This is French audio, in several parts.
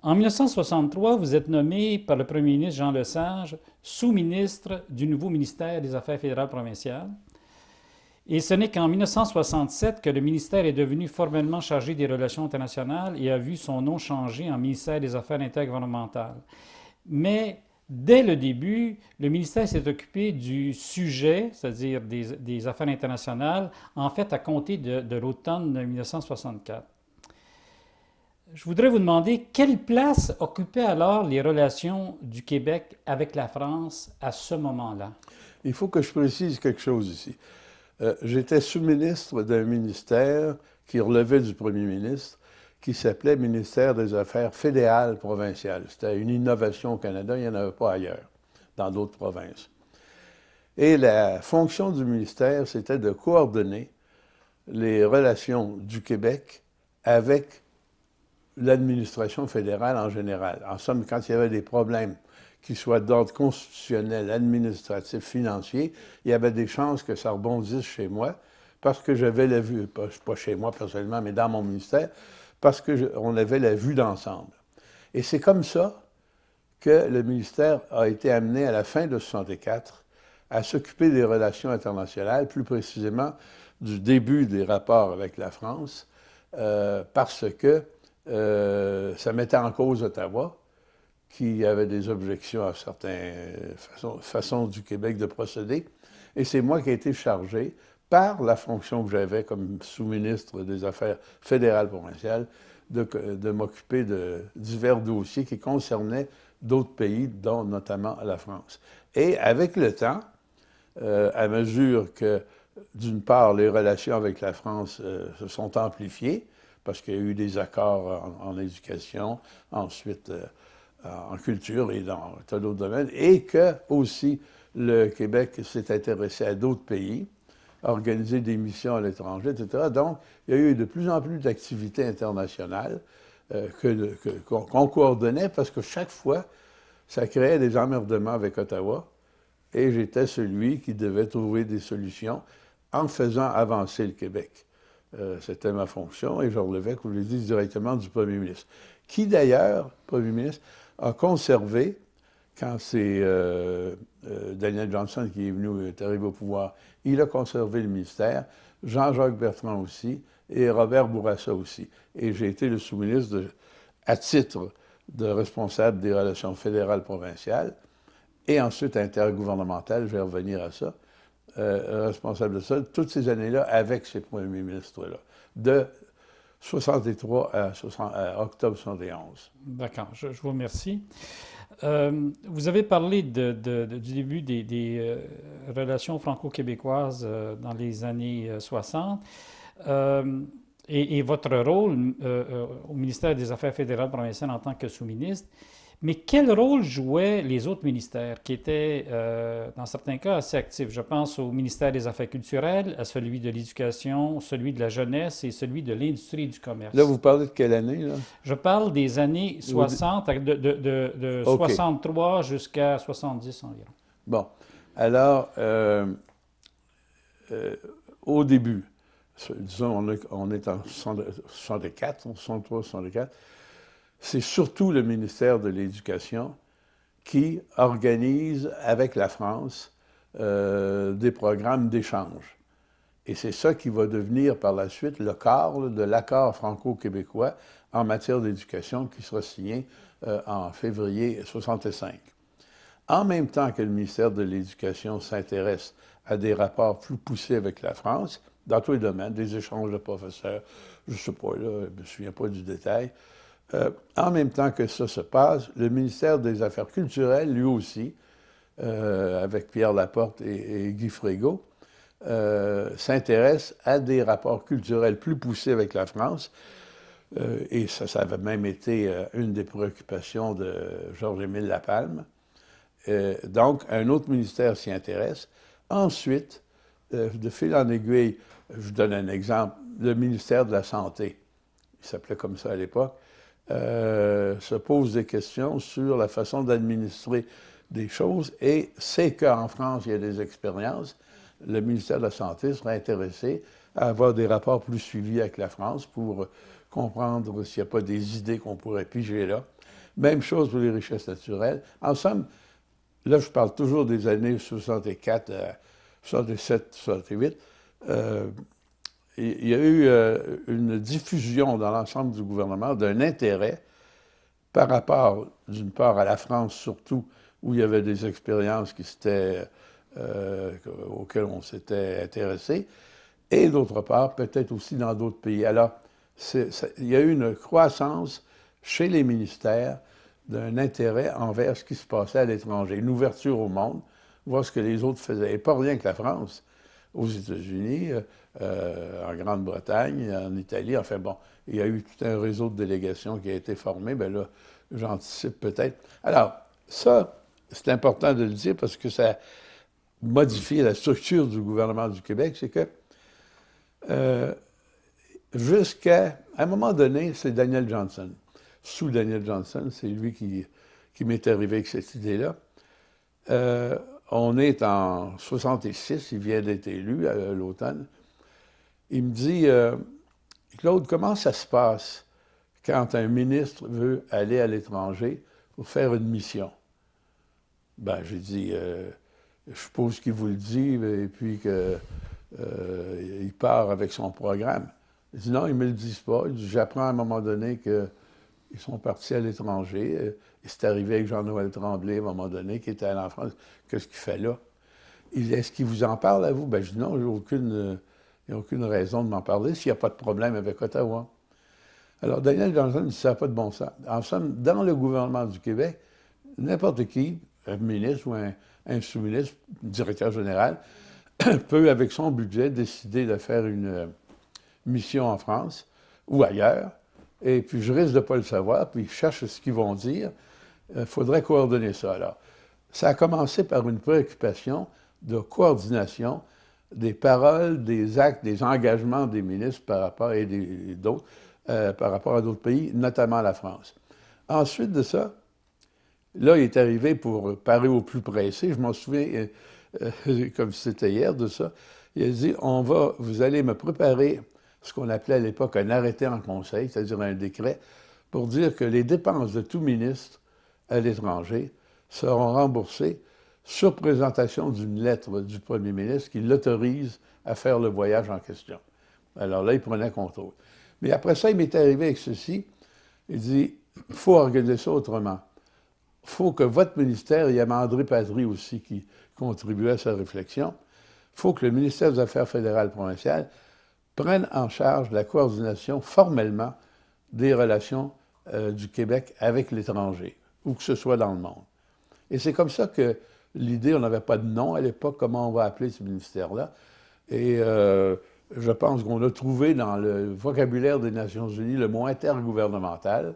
En 1963, vous êtes nommé par le premier ministre Jean Lesage sous-ministre du nouveau ministère des Affaires fédérales provinciales. Et ce n'est qu'en 1967 que le ministère est devenu formellement chargé des relations internationales et a vu son nom changer en ministère des Affaires intergouvernementales. Mais dès le début, le ministère s'est occupé du sujet, c'est-à-dire des affaires internationales, en fait à compter de l'automne 1964. Je voudrais vous demander quelle place occupaient alors les relations du Québec avec la France à ce moment-là? Il faut que je précise quelque chose ici. J'étais sous-ministre d'un ministère qui relevait du premier ministre, qui s'appelait Ministère des Affaires fédérales provinciales. C'était une innovation au Canada, il n'y en avait pas ailleurs, dans d'autres provinces. Et la fonction du ministère, c'était de coordonner les relations du Québec avec l'administration fédérale en général. En somme, quand il y avait des problèmes qui soient d'ordre constitutionnel, administratif, financier, il y avait des chances que ça rebondisse chez moi parce que j'avais la vue, pas chez moi personnellement, mais dans mon ministère, parce qu'on avait la vue d'ensemble. Et c'est comme ça que le ministère a été amené à la fin de 1964 à s'occuper des relations internationales, plus précisément du début des rapports avec la France, parce que ça mettait en cause Ottawa, qui avait des objections à certaines façons du Québec de procéder. Et c'est moi qui ai été chargé, par la fonction que j'avais comme sous-ministre des Affaires fédérales provinciales, de m'occuper de divers dossiers qui concernaient d'autres pays, dont notamment la France. Et avec le temps, à mesure que, d'une part, les relations avec la France se sont amplifiées, parce qu'il y a eu des accords en éducation, ensuite en culture et dans tas d'autres domaines, et que aussi le Québec s'est intéressé à d'autres pays, a organisé des missions à l'étranger, etc. Donc, il y a eu de plus en plus d'activités internationales qu'on coordonnait parce que chaque fois, ça créait des emmerdements avec Ottawa et j'étais celui qui devait trouver des solutions en faisant avancer le Québec. C'était ma fonction et je relevais, comme je l'ai dit, directement du premier ministre, qui d'ailleurs, premier ministre, a conservé, quand c'est Daniel Johnson qui est venu, est arrivé au pouvoir, il a conservé le ministère, Jean-Jacques Bertrand aussi, et Robert Bourassa aussi. Et j'ai été le sous-ministre à titre de responsable des relations fédérales provinciales, et ensuite intergouvernementales, je vais revenir à ça, responsable de ça, toutes ces années-là, avec ces premiers ministres-là, de 63 à octobre 71. D'accord, je vous remercie. Vous avez parlé du début des relations franco-québécoises dans les années 60 et votre rôle au ministère des Affaires fédérales provinciales en tant que sous-ministre. Mais quel rôle jouaient les autres ministères qui étaient, dans certains cas, assez actifs? Je pense au ministère des Affaires culturelles, à celui de l'Éducation, celui de la jeunesse et celui de l'Industrie et du Là, commerce. vous parlez de quelle année, là? Je parle des années Au 60, de OK. 63 jusqu'à 70 environ. Bon. Alors, euh, au début, disons, on est en 64, 63, 64, c'est surtout le ministère de l'Éducation qui organise avec la France des programmes d'échange. Et c'est ça qui va devenir par la suite le cadre de l'accord franco-québécois en matière d'éducation qui sera signé en février 65. En même temps que le ministère de l'Éducation s'intéresse à des rapports plus poussés avec la France, dans tous les domaines, des échanges de professeurs, je ne sais pas, là, je ne me souviens pas du détail, en même temps que ça se passe, le ministère des Affaires culturelles, lui aussi, avec Pierre Laporte et Guy Frégault, s'intéresse à des rapports culturels plus poussés avec la France. Et ça avait même été une des préoccupations de Georges-Émile Lapalme. Donc, un autre ministère s'y intéresse. Ensuite, de fil en aiguille, je vous donne un exemple, le ministère de la Santé, il s'appelait comme ça à l'époque, se pose des questions sur la façon d'administrer des choses et c'est qu'en France, il y a des expériences. Le ministère de la Santé serait intéressé à avoir des rapports plus suivis avec la France pour comprendre s'il n'y a pas des idées qu'on pourrait piger là. Même chose pour les richesses naturelles. En somme, là, je parle toujours des années 64, 67, 68. Il y a eu une diffusion dans l'ensemble du gouvernement d'un intérêt par rapport, d'une part, à la France surtout, où il y avait des expériences auxquelles on s'était intéressé, et d'autre part, peut-être aussi dans d'autres pays. Alors, il y a eu une croissance chez les ministères d'un intérêt envers ce qui se passait à l'étranger, une ouverture au monde, voir ce que les autres faisaient. Et pas rien que la France, aux États-Unis, en Grande-Bretagne, en Italie, enfin bon, il y a eu tout un réseau de délégations qui a été formé, bien là, j'anticipe peut-être. Alors, ça, c'est important de le dire parce que ça modifie la structure du gouvernement du Québec, c'est que jusqu'à un moment donné, c'est Daniel Johnson. Sous Daniel Johnson, c'est lui qui m'est arrivé avec cette idée-là. On est en 66, il vient d'être élu à l'automne. Il me dit, Claude, comment ça se passe quand un ministre veut aller à l'étranger pour faire une mission? Ben, j'ai dit, je suppose qu'il vous le dit, et puis qu'il part avec son programme. Il dit, non, ils ne me le disent pas. Il dit, j'apprends à un moment donné qu'ils sont partis à l'étranger. Et c'est arrivé avec Jean-Noël Tremblay, à un moment donné, qui était allé en France. Qu'est-ce qu'il fait là? Il dit, est-ce qu'il vous en parle à vous? Ben, je dis, non, il n'y a aucune raison de m'en parler s'il n'y a pas de problème avec Ottawa. Alors, Daniel Johnson dit, ça n'a pas de bon sens. En somme, dans le gouvernement du Québec, n'importe qui, un ministre ou un sous-ministre, directeur général, peut, avec son budget, décider de faire une mission en France ou ailleurs, et puis je risque de ne pas le savoir, puis ils cherchent ce qu'ils vont dire. Il faudrait coordonner ça. Alors, ça a commencé par une préoccupation de coordination des paroles, des actes, des engagements des ministres par rapport, et d'autres, par rapport à d'autres pays, notamment la France. Ensuite de ça, là, il est arrivé pour parer au plus pressé. Je m'en souviens, comme c'était hier, de ça. Il a dit, vous allez me préparer ce qu'on appelait à l'époque un arrêté en conseil, c'est-à-dire un décret, pour dire que les dépenses de tout ministre à l'étranger seront remboursées sur présentation d'une lettre du premier ministre qui l'autorise à faire le voyage en question. Alors là, il prenait contrôle. Mais après ça, il m'est arrivé avec ceci. Il dit, il faut organiser ça autrement. Il faut que votre ministère, il y a André Patry aussi qui contribuait à sa réflexion, il faut que le ministère des Affaires fédérales provinciales prenne en charge la coordination formellement des relations du Québec avec l'étranger, où que ce soit dans le monde. Et c'est comme ça que l'idée, on n'avait pas de nom à l'époque, comment on va appeler ce ministère-là. Et je pense qu'on a trouvé dans le vocabulaire des Nations unies le mot intergouvernemental.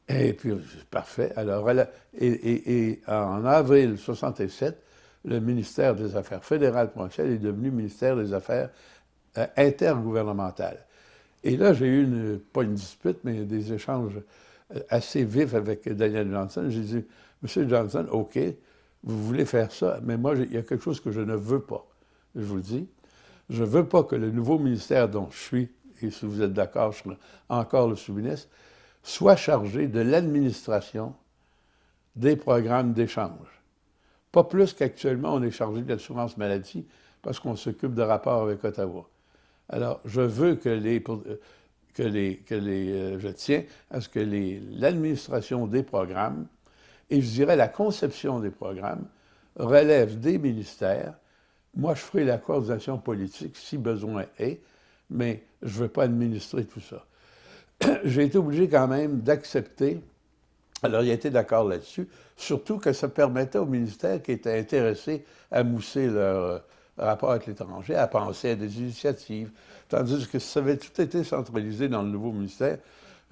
Et puis, parfait. Alors, en avril 67, le ministère des Affaires fédérales provinciales est devenu ministère des Affaires intergouvernementales. Et là, j'ai eu, pas une dispute, mais des échanges assez vifs avec Daniel Johnson. J'ai dit, Monsieur Johnson, OK, vous voulez faire ça, mais moi, il y a quelque chose que je ne veux pas. Je vous le dis. Je ne veux pas que le nouveau ministère dont je suis, et si vous êtes d'accord, je serai encore le sous-ministre, soit chargé de l'administration des programmes d'échange. Pas plus qu'actuellement, on est chargé de l'assurance maladie parce qu'on s'occupe de rapports avec Ottawa. Alors, je veux je tiens à ce que l'administration des programmes, et je dirais la conception des programmes, relève des ministères. Moi, je ferai la coordination politique si besoin est, mais je ne veux pas administrer tout ça. J'ai été obligé quand même d'accepter, alors il a été d'accord là-dessus, surtout que ça permettait aux ministères qui étaient intéressés à mousser leur rapport avec l'étranger, à penser à des initiatives, tandis que si ça avait tout été centralisé dans le nouveau ministère,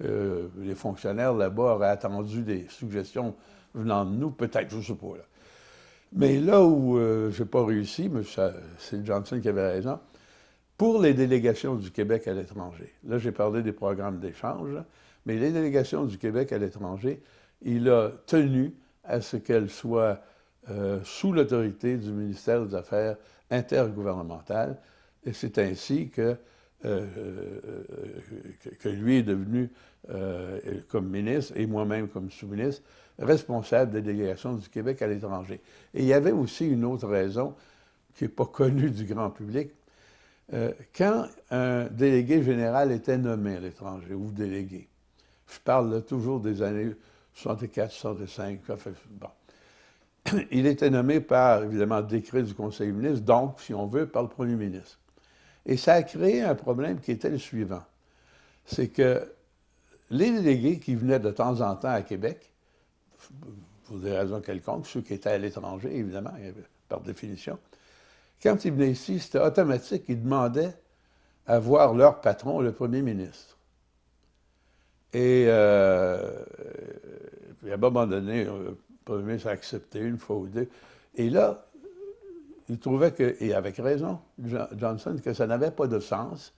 les fonctionnaires là-bas auraient attendu des suggestions venant de nous, peut-être, je ne sais pas. Là. Mais là où je n'ai pas réussi, mais c'est Johnson qui avait raison, pour les délégations du Québec à l'étranger, là j'ai parlé des programmes d'échange, mais les délégations du Québec à l'étranger, il a tenu à ce qu'elles soient sous l'autorité du ministère des Affaires intergouvernementales, et c'est ainsi que que lui est devenu, comme ministre, et moi-même comme sous-ministre, responsable des délégations du Québec à l'étranger. Et il y avait aussi une autre raison qui n'est pas connue du grand public. Quand un délégué général était nommé à l'étranger, ou délégué, je parle là, toujours des années 64, 65, bon. Il était nommé par, évidemment, décret du Conseil des ministres, donc, si on veut, par le premier ministre. Et ça a créé un problème qui était le suivant. C'est que les délégués qui venaient de temps en temps à Québec, pour des raisons quelconques, ceux qui étaient à l'étranger, évidemment, par définition, quand ils venaient ici, c'était automatique, ils demandaient à voir leur patron, le premier ministre. Et puis à un moment donné, le premier ministre a accepté une fois ou deux. Et là, il trouvait que, et avec raison, Johnson, que ça n'avait pas de sens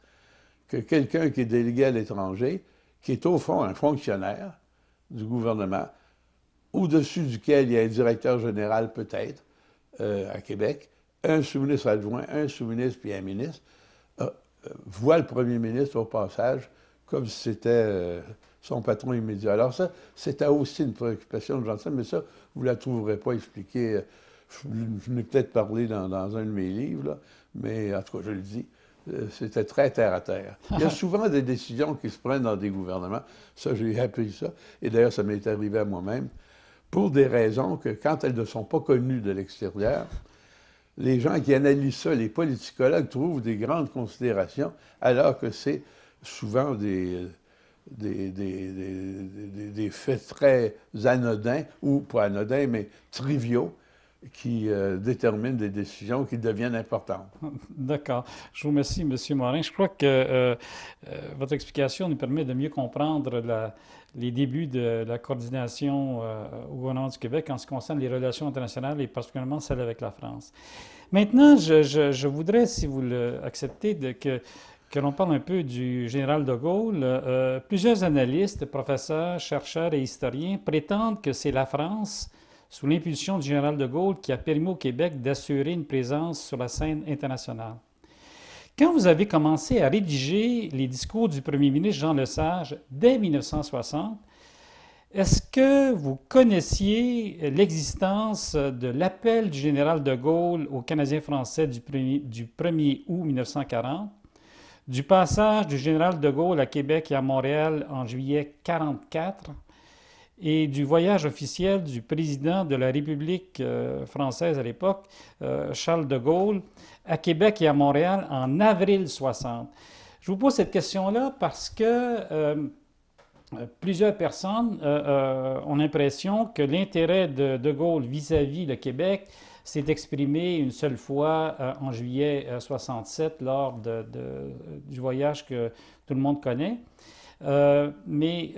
que quelqu'un qui est délégué à l'étranger, qui est au fond un fonctionnaire du gouvernement, au-dessus duquel il y a un directeur général peut-être à Québec, un sous-ministre adjoint, un sous-ministre puis un ministre, voit le premier ministre au passage comme si c'était son patron immédiat. Alors ça, c'était aussi une préoccupation de Johnson, mais ça, vous ne la trouverez pas expliquée. Je n'ai peut-être parlé dans un de mes livres, là, mais en tout cas, je le dis, c'était très terre à terre. Il y a souvent des décisions qui se prennent dans des gouvernements. Ça, j'ai appris ça. Et d'ailleurs, ça m'est arrivé à moi-même. Pour des raisons que, quand elles ne sont pas connues de l'extérieur, les gens qui analysent ça, les politicologues, trouvent des grandes considérations, alors que c'est souvent des faits très anodins, ou pas anodins, mais triviaux, qui déterminent des décisions qui deviennent importantes. D'accord. Je vous remercie, M. Morin. Je crois que votre explication nous permet de mieux comprendre les débuts de la coordination au gouvernement du Québec en ce qui concerne les relations internationales et particulièrement celles avec la France. Maintenant, je voudrais, si vous l'acceptez, que l'on parle un peu du général de Gaulle. Plusieurs analystes, professeurs, chercheurs et historiens prétendent que c'est la France, sous l'impulsion du général de Gaulle, qui a permis au Québec d'assurer une présence sur la scène internationale. Quand vous avez commencé à rédiger les discours du premier ministre Jean Lesage dès 1960, est-ce que vous connaissiez l'existence de l'appel du général de Gaulle aux Canadiens français du 1er août 1940, du passage du général de Gaulle à Québec et à Montréal en juillet 1944, et du voyage officiel du président de la République française à l'époque, Charles de Gaulle, à Québec et à Montréal en avril 60? Je vous pose cette question-là parce que plusieurs personnes ont l'impression que l'intérêt de Gaulle vis-à-vis le Québec s'est exprimé une seule fois en juillet 67 lors du voyage que tout le monde connaît. Mais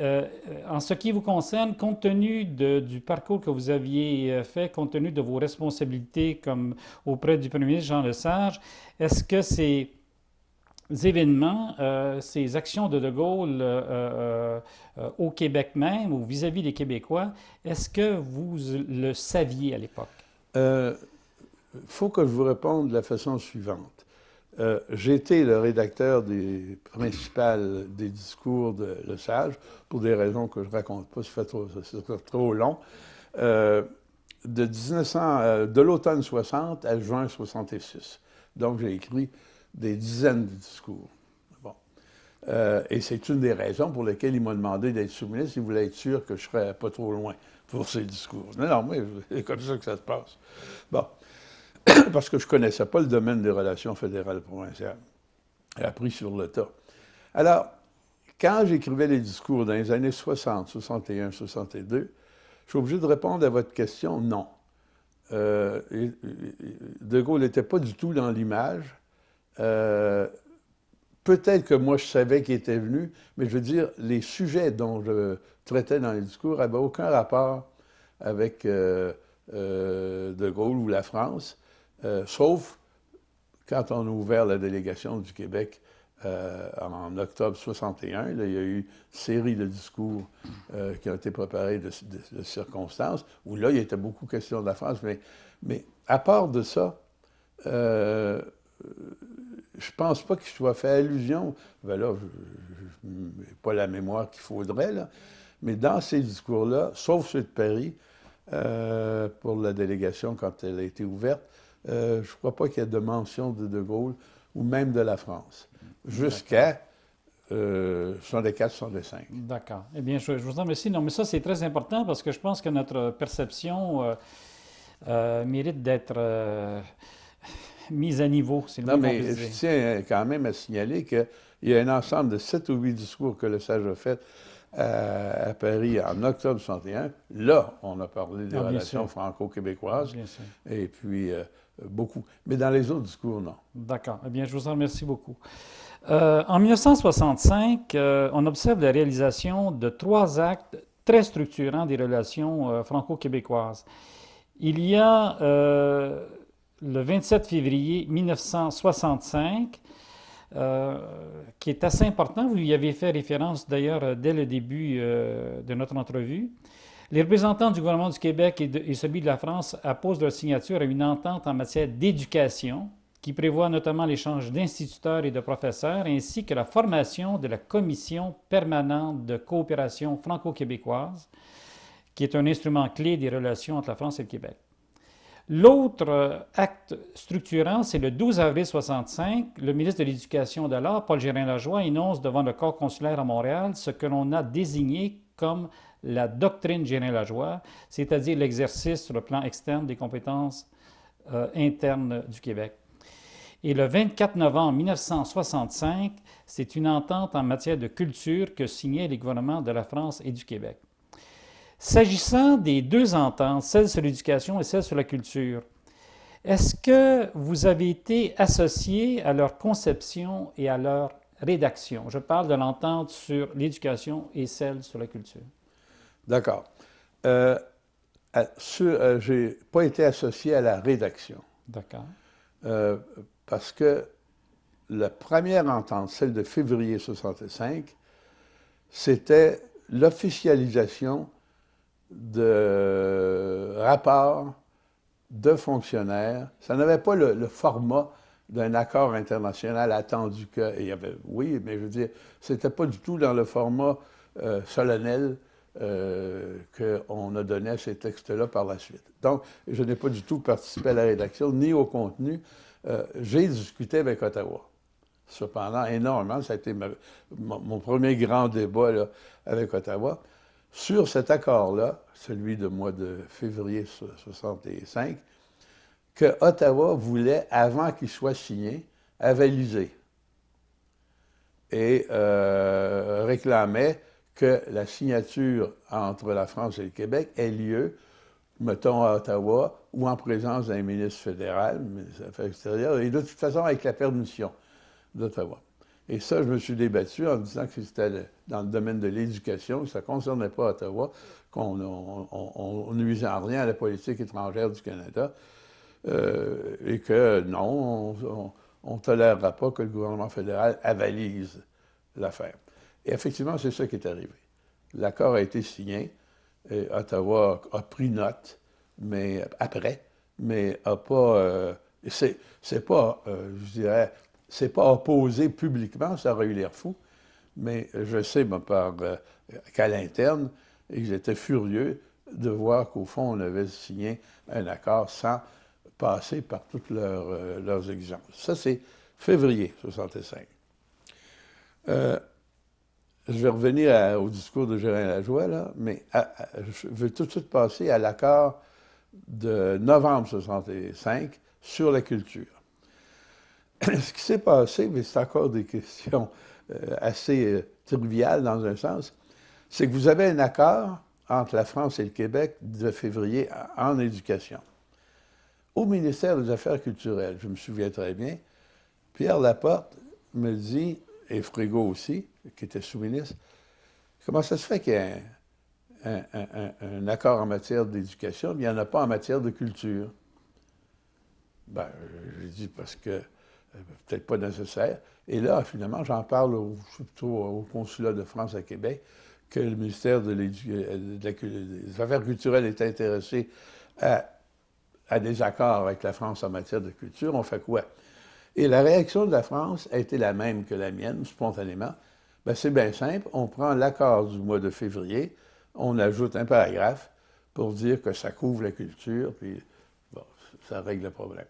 en ce qui vous concerne, compte tenu du parcours que vous aviez fait, compte tenu de vos responsabilités comme auprès du premier ministre Jean Lesage, est-ce que ces événements, ces actions de Gaulle au Québec même ou vis-à-vis des Québécois, est-ce que vous le saviez à l'époque? Il faut que je vous réponde de la façon suivante. J'ai été le rédacteur principal des discours de Lesage, pour des raisons que je ne raconte pas, ça serait trop long, de l'automne 60 à juin 66. Donc, j'ai écrit des dizaines de discours. Bon. Et c'est une des raisons pour lesquelles il m'a demandé d'être sous-ministre. Il voulait être sûr que je ne serais pas trop loin pour ces discours. Non, moi, c'est comme ça que ça se passe. Bon. Parce que je ne connaissais pas le domaine des relations fédérales provinciales. J'ai appris sur le tas. Alors, quand j'écrivais les discours dans les années 60, 61, 62, je suis obligé de répondre à votre question, non. De Gaulle n'était pas du tout dans l'image. Peut-être que moi, je savais qu'il était venu, mais je veux dire, les sujets dont je traitais dans les discours n'avaient aucun rapport avec De Gaulle ou la France. Sauf quand on a ouvert la délégation du Québec en octobre 61, là, il y a eu une série de discours qui ont été préparés de circonstances, où là, il était beaucoup question de la France. Mais à part de ça, je pense pas qu'il soit fait allusion. Ben là, je n'ai pas la mémoire qu'il faudrait, là. Mais dans ces discours-là, sauf ceux de Paris, pour la délégation quand elle a été ouverte, je ne crois pas qu'il y ait de mention de Gaulle ou même de la France. Jusqu'à 64-65. D'accord. Eh bien, je vous en remercie. Non, mais ça, c'est très important parce que je pense que notre perception mérite d'être mise à niveau, c'est le Non, moins qu'on mais puisse je dire. tiens quand même à signaler qu'il y a un ensemble de 7 ou 8 discours que le Sage a fait à Paris en octobre 61. Là, on a parlé des Ah, bien relations sûr. franco-québécoises, Bien sûr. et puis beaucoup. Mais dans les autres discours, non. D'accord. Eh bien, je vous en remercie beaucoup. En 1965, on observe la réalisation de trois actes très structurants des relations franco-québécoises. Il y a le 27 février 1965, qui est assez important. Vous y avez fait référence d'ailleurs dès le début de notre entrevue. Les représentants du gouvernement du Québec et celui de la France apposent leur signature à une entente en matière d'éducation qui prévoit notamment l'échange d'instituteurs et de professeurs ainsi que la formation de la Commission permanente de coopération franco-québécoise, qui est un instrument clé des relations entre la France et le Québec. L'autre acte structurant, c'est le 12 avril 65. Le ministre de l'Éducation d'alors, Paul Gérin-Lajoie, énonce devant le corps consulaire à Montréal ce que l'on a désigné comme la doctrine Gérin-Lajoie, c'est-à-dire l'exercice sur le plan externe des compétences internes du Québec. Et le 24 novembre 1965, c'est une entente en matière de culture que signaient les gouvernements de la France et du Québec. S'agissant des deux ententes, celle sur l'éducation et celle sur la culture, est-ce que vous avez été associé à leur conception et à leur rédaction? Je parle de l'entente sur l'éducation et celle sur la culture. D'accord. Je n'ai pas été associé à la rédaction. D'accord. Parce que la première entente, celle de février 65, c'était l'officialisation de rapports de fonctionnaires. Ça n'avait pas le format d'un accord international attendu que. Il y avait, oui, mais je veux dire, c'était pas du tout dans le format solennel qu'on a donné à ces textes-là par la suite. Donc, je n'ai pas du tout participé à la rédaction, ni au contenu. J'ai discuté avec Ottawa. Cependant, énormément, ça a été mon premier grand débat là, avec Ottawa. Sur cet accord-là, celui de mois de février 65, que Ottawa voulait, avant qu'il soit signé, avaliser et réclamait que la signature entre la France et le Québec ait lieu, mettons à Ottawa, ou en présence d'un ministre fédéral, ministre des Affaires extérieures, et de toute façon avec la permission d'Ottawa. Et ça, je me suis débattu en disant que c'était dans le domaine de l'éducation, que ça ne concernait pas Ottawa, qu'on nuisait en rien à la politique étrangère du Canada, et que non, on ne tolérera pas que le gouvernement fédéral avalise l'affaire. Et effectivement, c'est ça qui est arrivé. L'accord a été signé, et Ottawa a pris note, mais après, mais n'a pas... c'est pas, je dirais, c'est pas opposé publiquement, ça aurait eu l'air fou, mais je sais, qu'à l'interne, ils étaient furieux de voir qu'au fond, on avait signé un accord sans passer par toutes leurs exigences. Ça, c'est février 65. Je vais revenir au discours de Gérin-Lajoie, là, mais je veux tout de suite passer à l'accord de novembre 65 sur la culture. Ce qui s'est passé, mais c'est encore des questions assez triviales dans un sens, c'est que vous avez un accord entre la France et le Québec de février en éducation. Au ministère des Affaires culturelles, je me souviens très bien, Pierre Laporte me dit, et Frégault aussi, qui était sous-ministre, comment ça se fait qu'il y a un accord en matière d'éducation, mais il n'y en a pas en matière de culture? Ben, j'ai dit parce que peut-être pas nécessaire. Et là, finalement, j'en parle surtout au consulat de France à Québec, que le ministère des Affaires culturelles est intéressé à des accords avec la France en matière de culture. On fait quoi? Et la réaction de la France a été la même que la mienne, spontanément. Ben, c'est bien simple, on prend l'accord du mois de février, on ajoute un paragraphe pour dire que ça couvre la culture, puis bon, ça règle le problème.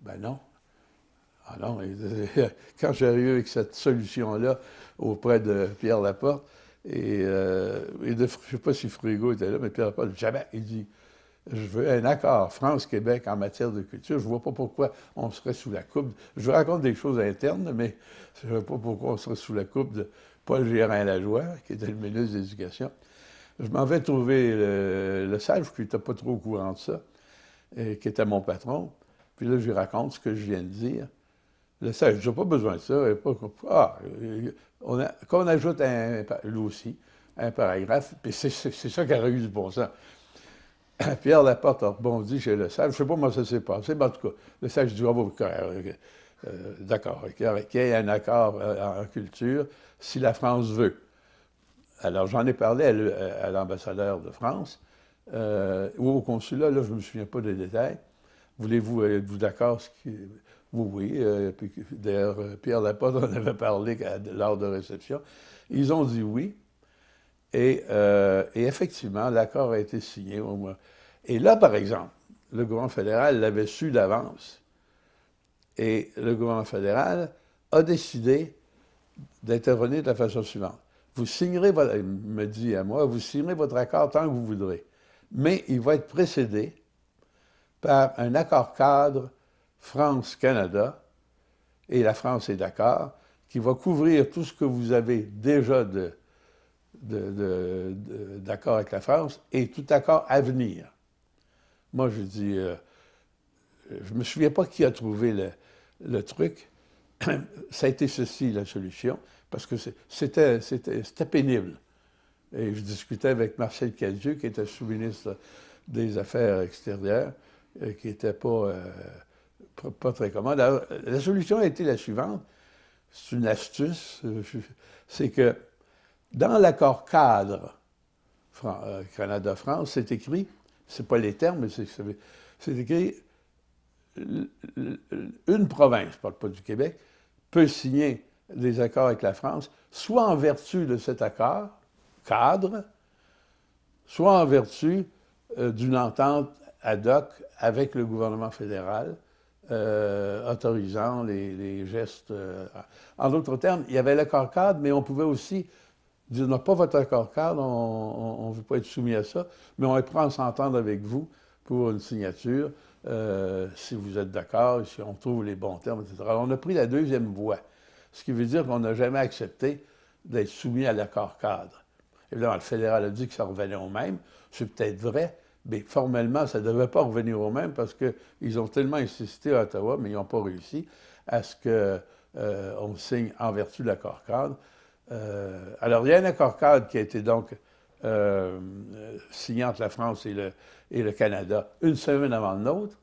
Ben non. Ah non, quand j'ai arrivé avec cette solution-là auprès de Pierre Laporte, et je ne sais pas si Frigo était là, mais Pierre Laporte, jamais, il dit, je veux un accord France-Québec en matière de culture. Je ne vois pas pourquoi on serait sous la coupe. Je raconte des choses internes, mais je ne vois pas pourquoi on serait sous la coupe de Paul Gérin-Lajoie, qui était le ministre de l'Éducation. Je m'en vais trouver le sage, qui n'était pas trop au courant de ça, et qui était mon patron. Puis là, je lui raconte ce que je viens de dire. Le sage, je n'ai pas besoin de ça. Qu'on ajoute lui aussi, un paragraphe, puis c'est ça qui aurait eu du bon sens. Pierre Laporte a rebondi chez le sage. Je ne sais pas comment ça s'est passé, mais en tout cas, le sage dit, d'accord, qu'il y ait un accord en culture si la France veut. Alors, j'en ai parlé à l'ambassadeur de France, ou au consulat, là, je ne me souviens pas des détails. Voulez-vous, êtes-vous d'accord? Oui, oui. Puis, d'ailleurs, Pierre Laporte en avait parlé lors de réception. Ils ont dit oui. Et effectivement, l'accord a été signé au mois. Et là, par exemple, le gouvernement fédéral l'avait su d'avance. Et le gouvernement fédéral a décidé d'intervenir de la façon suivante. Vous signerez, il me dit à moi, vous signerez votre accord tant que vous voudrez. Mais il va être précédé par un accord cadre France-Canada, et la France est d'accord, qui va couvrir tout ce que vous avez déjà d'accord avec la France et tout accord à venir. Moi, je dis, je ne me souviens pas qui a trouvé le truc. Ça a été ceci, la solution, parce que c'était pénible. Et je discutais avec Marcel Cadieux, qui était sous-ministre des Affaires extérieures, qui n'était pas très commode. Alors, la solution a été la suivante. C'est une astuce. C'est que dans l'accord cadre Canada-France, c'est écrit, c'est pas les termes, mais c'est écrit, une province, je ne parle pas du Québec, peut signer des accords avec la France, soit en vertu de cet accord cadre, soit en vertu d'une entente ad hoc avec le gouvernement fédéral, autorisant les gestes. En d'autres termes, il y avait l'accord cadre, mais on pouvait aussi dire, non, pas votre accord cadre, on ne veut pas être soumis à ça, mais on est prêt à s'entendre avec vous pour une signature, si vous êtes d'accord, si on trouve les bons termes, etc. Alors, on a pris la deuxième voie, ce qui veut dire qu'on n'a jamais accepté d'être soumis à l'accord cadre. Évidemment, le fédéral a dit que ça revenait au même. C'est peut-être vrai, mais formellement, ça ne devait pas revenir au même parce qu'ils ont tellement insisté à Ottawa, mais ils n'ont pas réussi à ce qu'on signe en vertu de l'accord cadre. Alors, il y a un accord cadre qui a été donc signé entre la France et le Canada une semaine avant le nôtre.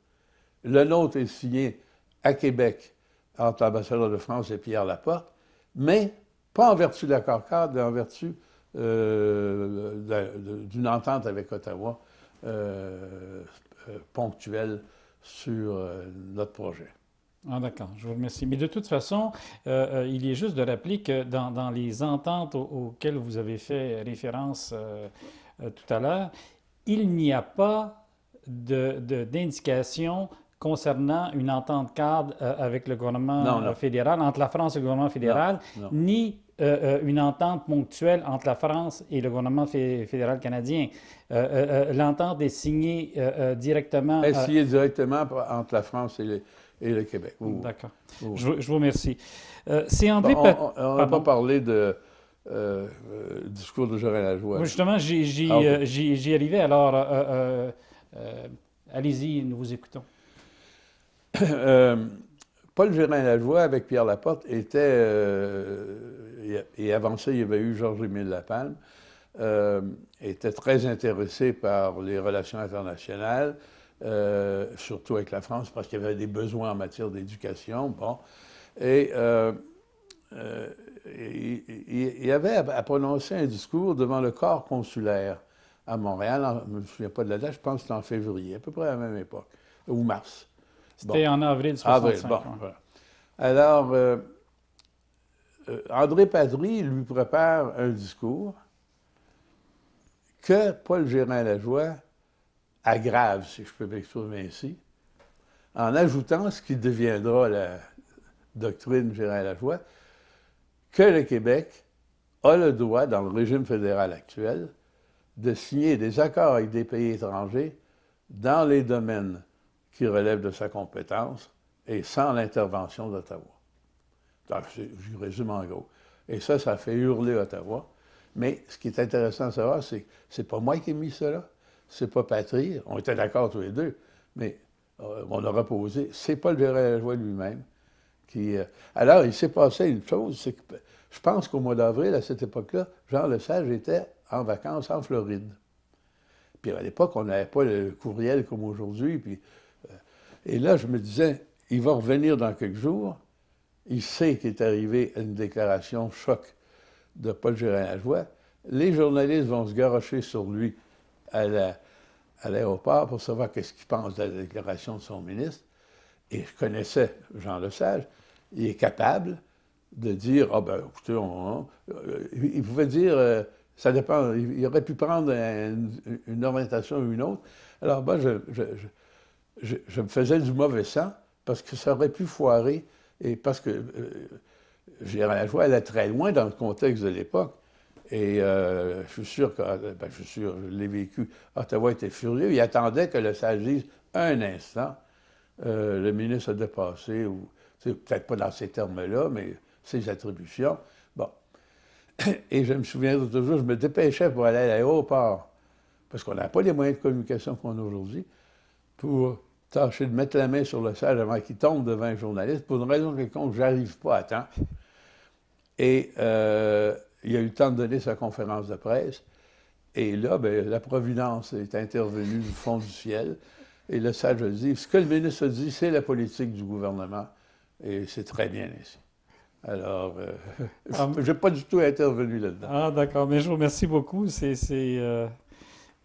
Le nôtre est signé à Québec entre l'ambassadeur de France et Pierre Laporte, mais pas en vertu de l'accord cadre, mais en vertu d'une entente avec Ottawa ponctuelle sur notre projet. Ah, d'accord, je vous remercie. Mais de toute façon, il est juste de rappeler que dans les ententes auxquelles vous avez fait référence tout à l'heure, il n'y a pas d'indication concernant une entente cadre avec le gouvernement fédéral, entre la France et le gouvernement fédéral, ni une entente ponctuelle entre la France et le gouvernement fédéral canadien. L'entente est signée directement... Elle est signée directement entre la France et le Québec. D'accord. Je vous remercie. C'est André... on n'a pas parlé du discours de Gérin-Lajoie. Justement, j'y arrivais. Alors, allez-y, nous vous écoutons. Paul Gérin-Lajoie, avec Pierre Laporte, était, et avant ça, il y avait eu Georges-Émile Lapalme, était très intéressé par les relations internationales, surtout avec la France, parce qu'il y avait des besoins en matière d'éducation. Bon. Et il avait à prononcer un discours devant le corps consulaire à Montréal. Je ne me souviens pas de la date, je pense que c'était en février, à peu près à la même époque, ou mars. C'était en avril 65. Voilà. Alors, André Patry lui prépare un discours que Paul Gérin-Lajoie aggrave, si je peux m'exprimer ainsi, en ajoutant ce qui deviendra la doctrine Gérin-Lajoie, que le Québec a le droit, dans le régime fédéral actuel, de signer des accords avec des pays étrangers dans les domaines qui relèvent de sa compétence et sans l'intervention d'Ottawa. Je résume en gros. Et ça fait hurler Ottawa. Mais ce qui est intéressant à savoir, c'est que c'est pas moi qui ai mis cela, c'est pas Patry, on était d'accord tous les deux, mais on a reposé, c'est pas le Gérin-Lajoie lui-même qui... alors, il s'est passé une chose, c'est que je pense qu'au mois d'avril, à cette époque-là, Jean Lesage était en vacances en Floride. Puis à l'époque, on n'avait pas le courriel comme aujourd'hui. Puis, et là, je me disais, il va revenir dans quelques jours. Il sait qu'il est arrivé à une déclaration choc de Paul Gérin-Lajoie. Les journalistes vont se garrocher sur lui à l'aéroport pour savoir qu'est-ce qu'il pense de la déclaration de son ministre. Et je connaissais Jean Lesage. Il est capable de dire, ah ben écoutez, il pouvait dire, ça dépend, il aurait pu prendre une orientation ou une autre. Alors moi, je me faisais du mauvais sang parce que ça aurait pu foirer et parce que Gérin-Lajoie allait très loin dans le contexte de l'époque. Et je suis sûr que, ben, je suis sûr, je l'ai vécu, Ottawa était furieux. Il attendait que Lesage dise un instant, le ministre a dépassé, ou peut-être pas dans ces termes-là, mais ses attributions. Bon. Et je me souviens toujours, je me dépêchais pour aller à l'aéroport, parce qu'on n'a pas les moyens de communication qu'on a aujourd'hui, pour tâcher de mettre la main sur Lesage avant qu'il tombe devant un journaliste. Pour une raison quelconque, je n'arrive pas à temps. Et il a eu le temps de donner sa conférence de presse. Et là, bien, la Providence est intervenue du fond du ciel. Et Lesage a dit, ce que le ministre a dit, c'est la politique du gouvernement. Et c'est très bien ainsi. Alors, je n'ai pas du tout intervenu là-dedans. Ah, d'accord. Mais je vous remercie beaucoup. C'est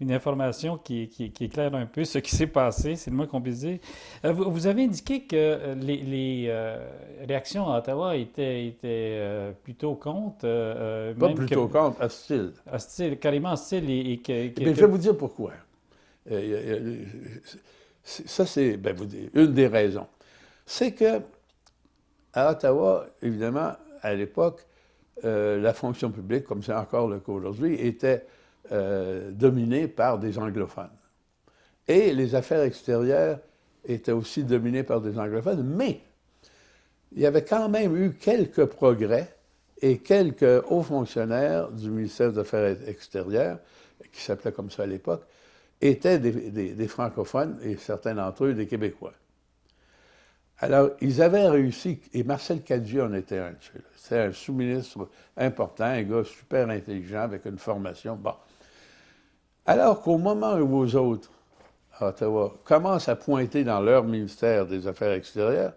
une information qui éclaire un peu ce qui s'est passé, c'est le moins qu'on puisse dire. Vous avez indiqué que les réactions à Ottawa étaient plutôt contre, Pas même que plutôt contre, hostile. hostile, carrément hostile Mais je vais vous dire pourquoi. Ça, c'est ben, une des raisons. C'est que à Ottawa, évidemment, à l'époque, la fonction publique, comme c'est encore le cas aujourd'hui, était dominée par des anglophones. Et les affaires extérieures étaient aussi dominées par des anglophones, mais il y avait quand même eu quelques progrès et quelques hauts fonctionnaires du ministère des Affaires extérieures, qui s'appelait comme ça à l'époque, étaient des francophones et certains d'entre eux des Québécois. Alors, ils avaient réussi, et Marcel Cadieux en était un de ceux-là. C'était un sous-ministre important, un gars super intelligent avec une formation. Bon. Alors qu'au moment où vous autres, à Ottawa, commencent à pointer dans leur ministère des Affaires extérieures,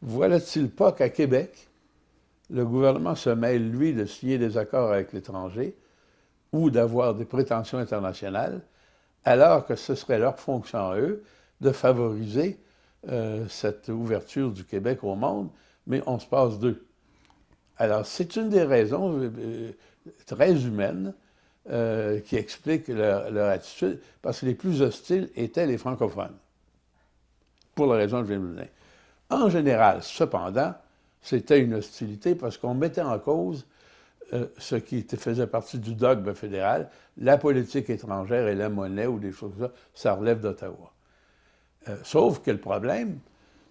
voilà-t-il pas qu'à Québec, le gouvernement se mêle, lui, de signer des accords avec l'étranger ou d'avoir des prétentions internationales, alors que ce serait leur fonction à eux de favoriser cette ouverture du Québec au monde, mais on se passe d'eux. Alors, c'est une des raisons très humaines qui explique leur attitude, parce que les plus hostiles étaient les francophones, pour la raison que je viens de vous donner. En général, cependant, c'était une hostilité parce qu'on mettait en cause ce qui faisait partie du dogme fédéral, la politique étrangère et la monnaie ou des choses comme ça, ça relève d'Ottawa. Sauf que le problème,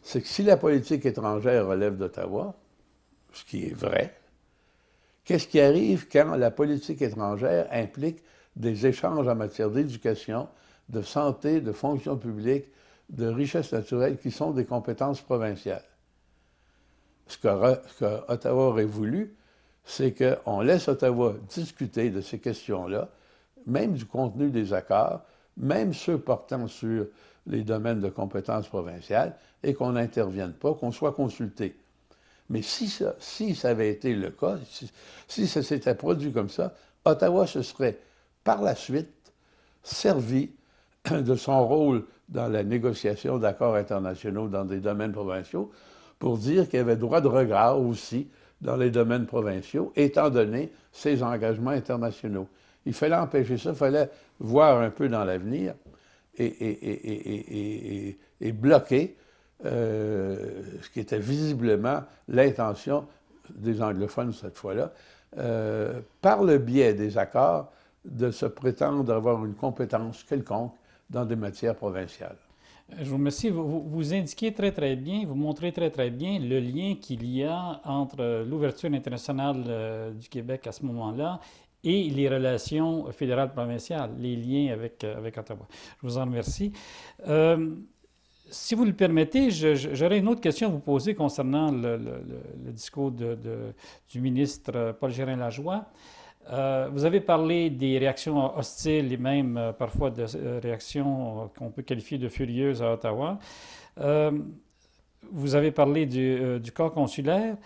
c'est que si la politique étrangère relève d'Ottawa, ce qui est vrai, qu'est-ce qui arrive quand la politique étrangère implique des échanges en matière d'éducation, de santé, de fonction publique, de richesse naturelle qui sont des compétences provinciales? Ce qu'Ottawa aurait voulu, c'est qu'on laisse Ottawa discuter de ces questions-là, même du contenu des accords, même ceux portant sur les domaines de compétences provinciales, et qu'on n'intervienne pas, qu'on soit consulté. Mais si ça avait été le cas, si ça s'était produit comme ça, Ottawa se serait par la suite servi de son rôle dans la négociation d'accords internationaux dans des domaines provinciaux pour dire qu'il avait droit de regard aussi dans les domaines provinciaux, étant donné ses engagements internationaux. Il fallait empêcher ça, il fallait voir un peu dans l'avenir et bloquer ce qui était visiblement l'intention des anglophones cette fois-là, par le biais des accords, de se prétendre avoir une compétence quelconque dans des matières provinciales. Je vous remercie. Vous indiquez très, très bien, vous montrez très, très bien le lien qu'il y a entre l'ouverture internationale du Québec à ce moment-là et les relations fédérales-provinciales, les liens avec Ottawa. Je vous en remercie. Si vous le permettez, j'aurais une autre question à vous poser concernant le discours du ministre Paul Gérin-Lajoie. Vous avez parlé des réactions hostiles et même parfois de réactions qu'on peut qualifier de furieuses à Ottawa. Vous avez parlé du corps consulaire.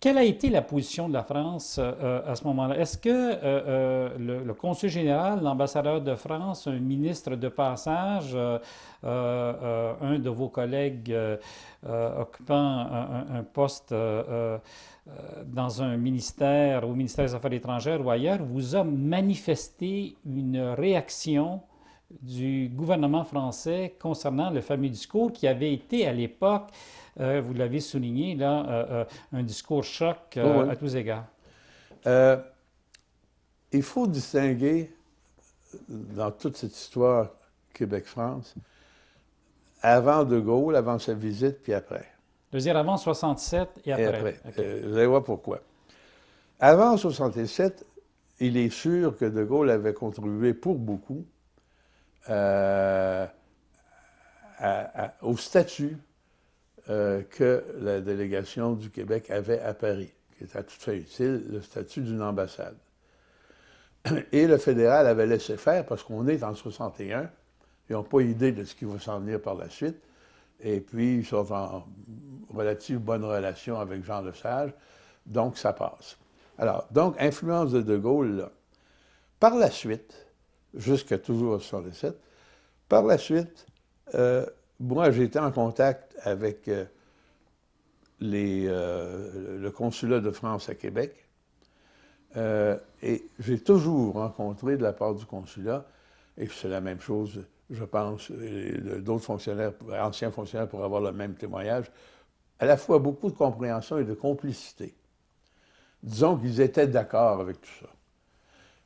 Quelle a été la position de la France à ce moment-là? Est-ce que le consul général, l'ambassadeur de France, un ministre de passage, un de vos collègues occupant un poste dans un ministère, au ministère des Affaires étrangères ou ailleurs, vous a manifesté une réaction du gouvernement français concernant le fameux discours qui avait été à l'époque, vous l'avez souligné, là, un discours choc Oh oui. à tous égards? Il faut distinguer dans toute cette histoire Québec-France, avant De Gaulle, avant sa visite, puis après. Je veux dire avant 67 et après. Et après. Okay. Vous allez voir pourquoi. Avant 67, il est sûr que De Gaulle avait contribué pour beaucoup au statut que la délégation du Québec avait à Paris, qui était tout à fait utile, le statut d'une ambassade. Et le fédéral avait laissé faire, parce qu'on est en 61, ils n'ont pas idée de ce qui va s'en venir par la suite, et puis ils sont en relative bonne relation avec Jean Lesage, donc ça passe. Alors, donc, influence de Gaulle, là. Par la suite, jusqu'à toujours en 67, par la suite, moi, j'ai été en contact avec le consulat de France à Québec, et j'ai toujours rencontré de la part du consulat, et c'est la même chose, je pense, d'autres fonctionnaires, anciens fonctionnaires pour avoir le même témoignage, à la fois beaucoup de compréhension et de complicité. Disons qu'ils étaient d'accord avec tout ça.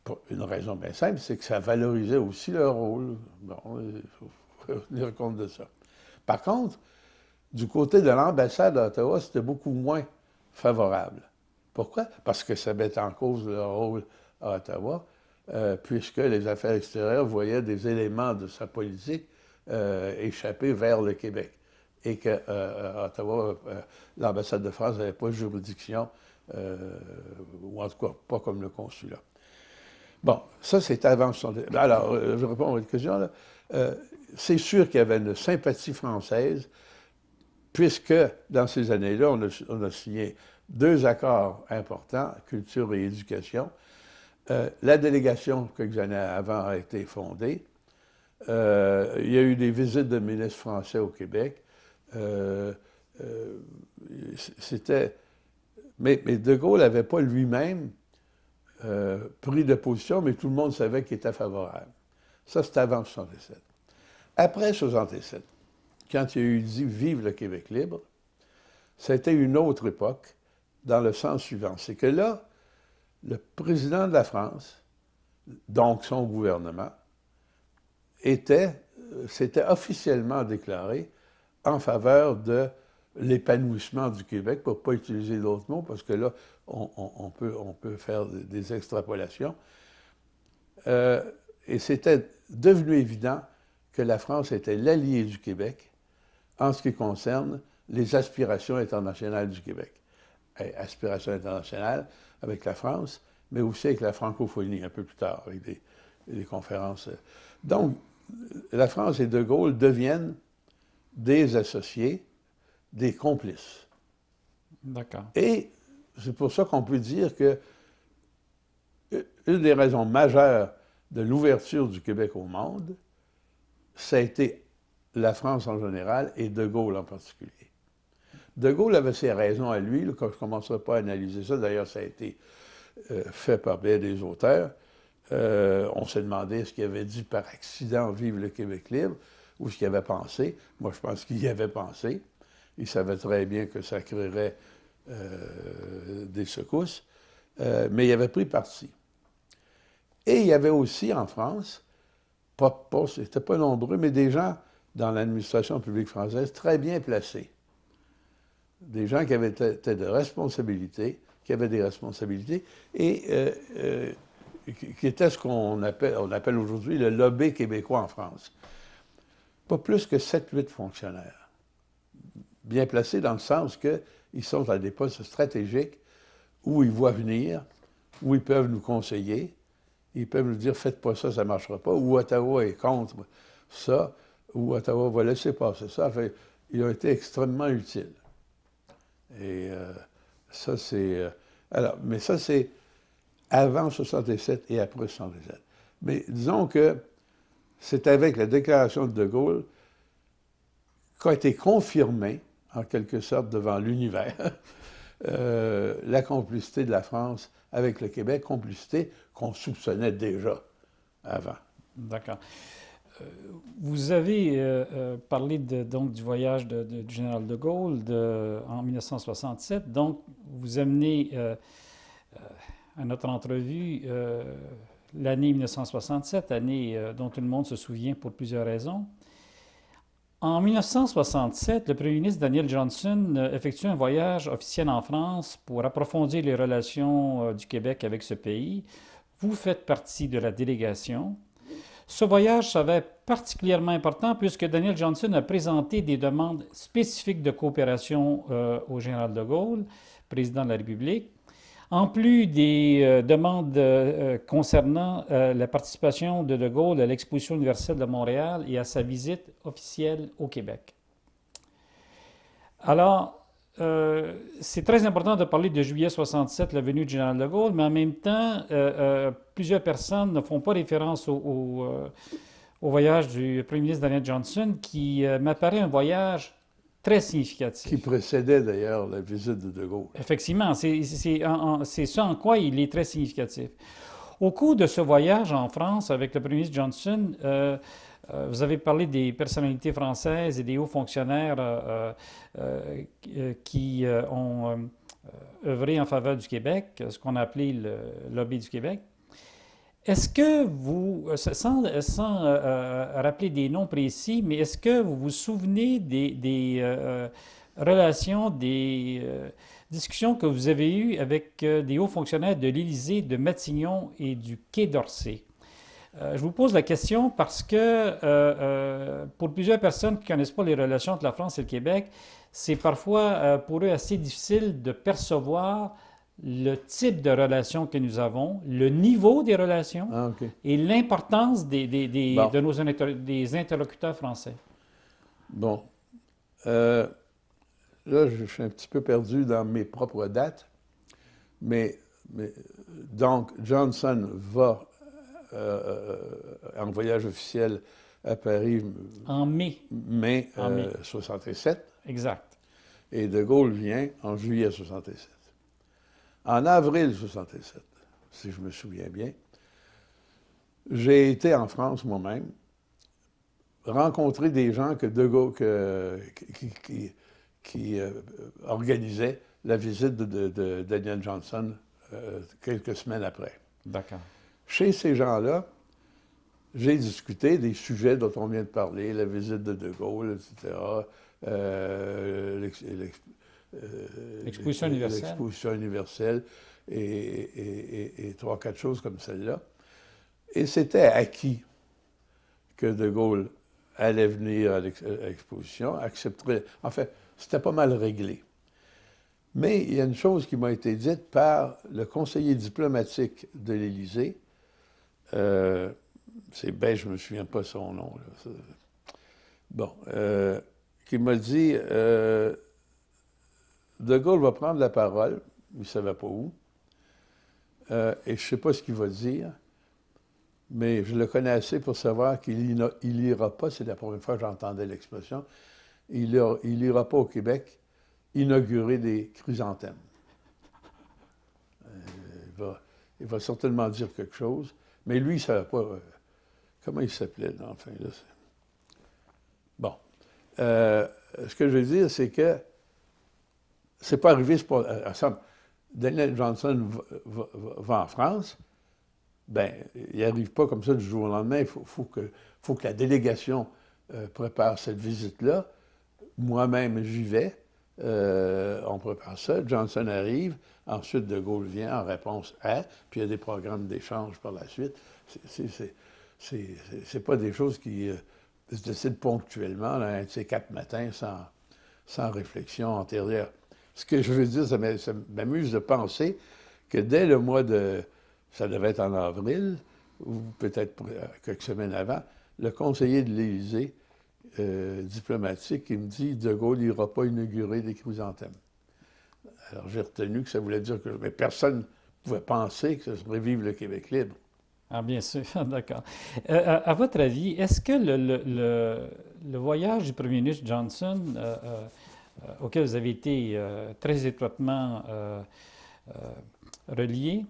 Pour une raison bien simple, c'est que ça valorisait aussi leur rôle. Bon, il faut tenir compte de ça. Par contre, du côté de l'ambassade d'Ottawa, c'était beaucoup moins favorable. Pourquoi? Parce que ça mettait en cause leur rôle à Ottawa, puisque les affaires extérieures voyaient des éléments de sa politique échapper vers le Québec. Et qu'à Ottawa, l'ambassade de France n'avait pas de juridiction, ou en tout cas pas comme le consulat. Bon, ça c'est avant 70. Alors, je réponds à votre question, là. C'est sûr qu'il y avait une sympathie française, puisque dans ces années-là, on a signé 2 accords importants, culture et éducation. La délégation, quelques années avant, a été fondée. Il y a eu des visites de ministres français au Québec. C'était... Mais De Gaulle n'avait pas lui-même pris de position, mais tout le monde savait qu'il était favorable. Ça, c'était avant 67. Après 67, quand il y a eu dit « Vive le Québec libre », c'était une autre époque, dans le sens suivant. C'est que là, le président de la France, donc son gouvernement, s'était officiellement déclaré en faveur de l'épanouissement du Québec, pour ne pas utiliser d'autres mots, parce que là, on peut faire des extrapolations. Et c'était devenu évident que la France était l'allié du Québec en ce qui concerne les aspirations internationales du Québec. Aspirations internationales avec la France, mais aussi avec la francophonie un peu plus tard, avec des conférences. Donc, la France et De Gaulle deviennent des associés, des complices. D'accord. Et c'est pour ça qu'on peut dire que une des raisons majeures de l'ouverture du Québec au monde, ça a été la France en général et De Gaulle en particulier. De Gaulle avait ses raisons à lui, là, quand je ne commencerai pas à analyser ça. D'ailleurs, ça a été fait par bien des auteurs. On s'est demandé ce qu'il avait dit par accident Vive le Québec libre ou ce qu'il avait pensé. Moi, je pense qu'il y avait pensé. Il savait très bien que ça créerait des secousses, mais il avait pris parti. Et il y avait aussi en France, c'était pas nombreux, mais des gens dans l'administration publique française très bien placés. Des gens qui avaient de responsabilités, qui avaient des responsabilités, et qui étaient ce qu'on appelle aujourd'hui le lobby québécois en France. Pas plus que 7-8 fonctionnaires. Bien placés dans le sens qu'ils sont à des postes stratégiques où ils voient venir, où ils peuvent nous conseiller, ils peuvent nous dire « faites pas ça, ça ne marchera pas », ou Ottawa est contre ça, ou Ottawa va laisser passer ça. Enfin, ils ont été extrêmement utiles. Et ça, c'est... alors, mais ça, c'est avant 67 et après 67. Mais disons que c'est avec la déclaration de Gaulle qu'a été confirmée, en quelque sorte, devant l'univers, la complicité de la France avec le Québec, complicité qu'on soupçonnait déjà avant. D'accord. Vous avez parlé donc du voyage du général de Gaulle en 1967. Donc, vous amenez à notre entrevue l'année 1967, année dont tout le monde se souvient pour plusieurs raisons. En 1967, le premier ministre Daniel Johnson effectue un voyage officiel en France pour approfondir les relations du Québec avec ce pays. Vous faites partie de la délégation. Ce voyage s'avère particulièrement important puisque Daniel Johnson a présenté des demandes spécifiques de coopération au général de Gaulle, président de la République, en plus des demandes concernant la participation de Gaulle à l'Exposition universelle de Montréal et à sa visite officielle au Québec. Alors, c'est très important de parler de juillet 67, la venue du général de Gaulle, mais en même temps, plusieurs personnes ne font pas référence au voyage du premier ministre Daniel Johnson, qui m'apparaît un voyage très significatif. Qui précédait d'ailleurs la visite de Gaulle. Effectivement, c'est ça en quoi il est très significatif. Au cours de ce voyage en France avec le premier ministre Johnson, vous avez parlé des personnalités françaises et des hauts fonctionnaires qui ont œuvré en faveur du Québec, ce qu'on a appelé le lobby du Québec. Est-ce que vous, sans rappeler des noms précis, mais est-ce que vous vous souvenez des relations, des discussions que vous avez eues avec des hauts fonctionnaires de l'Élysée, de Matignon et du Quai d'Orsay? Je vous pose la question parce que pour plusieurs personnes qui ne connaissent pas les relations entre la France et le Québec, c'est parfois pour eux assez difficile de percevoir le type de relation que nous avons, le niveau des relations et l'importance des interlocuteurs français. Bon. Là, je suis un petit peu perdu dans mes propres dates, mais donc, Johnson va en voyage officiel à Paris en mai. Mai 67. Exact. Et de Gaulle vient en juillet 67. En avril 67, si je me souviens bien, j'ai été en France moi-même, rencontrer des gens que de Gaulle, qui organisaient la visite de Daniel Johnson quelques semaines après. D'accord. Chez ces gens-là, j'ai discuté des sujets dont on vient de parler, la visite de Gaulle, etc., l'exposition universelle. L'exposition universelle et 3-4 choses comme celle-là. Et c'était acquis que de Gaulle allait venir à l'exposition, accepterait. En fait, c'était pas mal réglé. Mais il y a une chose qui m'a été dite par le conseiller diplomatique de l'Élysée. C'est bête, je ne me souviens pas son nom. Là. Bon, qui m'a dit de Gaulle va prendre la parole, il ne savait pas où, et je ne sais pas ce qu'il va dire, mais je le connais assez pour savoir qu'il n'ira pas, c'est la première fois que j'entendais l'expression, il n'ira pas au Québec inaugurer des chrysanthèmes. Il va certainement dire quelque chose, mais lui, il ne savait pas comment il s'appelait, enfin. Là, bon. Ce que je veux dire, c'est que c'est pas arrivé, Daniel Johnson va en France, ben, il n'arrive pas comme ça du jour au lendemain. Il faut que la délégation prépare cette visite-là. Moi-même, j'y vais. On prépare ça. Johnson arrive. Ensuite, De Gaulle vient en réponse à. Puis il y a des programmes d'échange par la suite. C'est pas des choses qui se décident ponctuellement, là, un de ces 4 matins, sans réflexion antérieure. Ce que je veux dire, ça m'amuse de penser que dès le mois de... Ça devait être en avril, ou peut-être quelques semaines avant, le conseiller de l'Élysée diplomatique, il me dit « De Gaulle n'ira pas inaugurer des chrysanthèmes ». Alors j'ai retenu que ça voulait dire que... Mais personne ne pouvait penser que ce serait vivre le Québec libre. Ah, bien sûr, d'accord. À votre avis, est-ce que le voyage du premier ministre Johnson, auquel vous avez été très étroitement relié,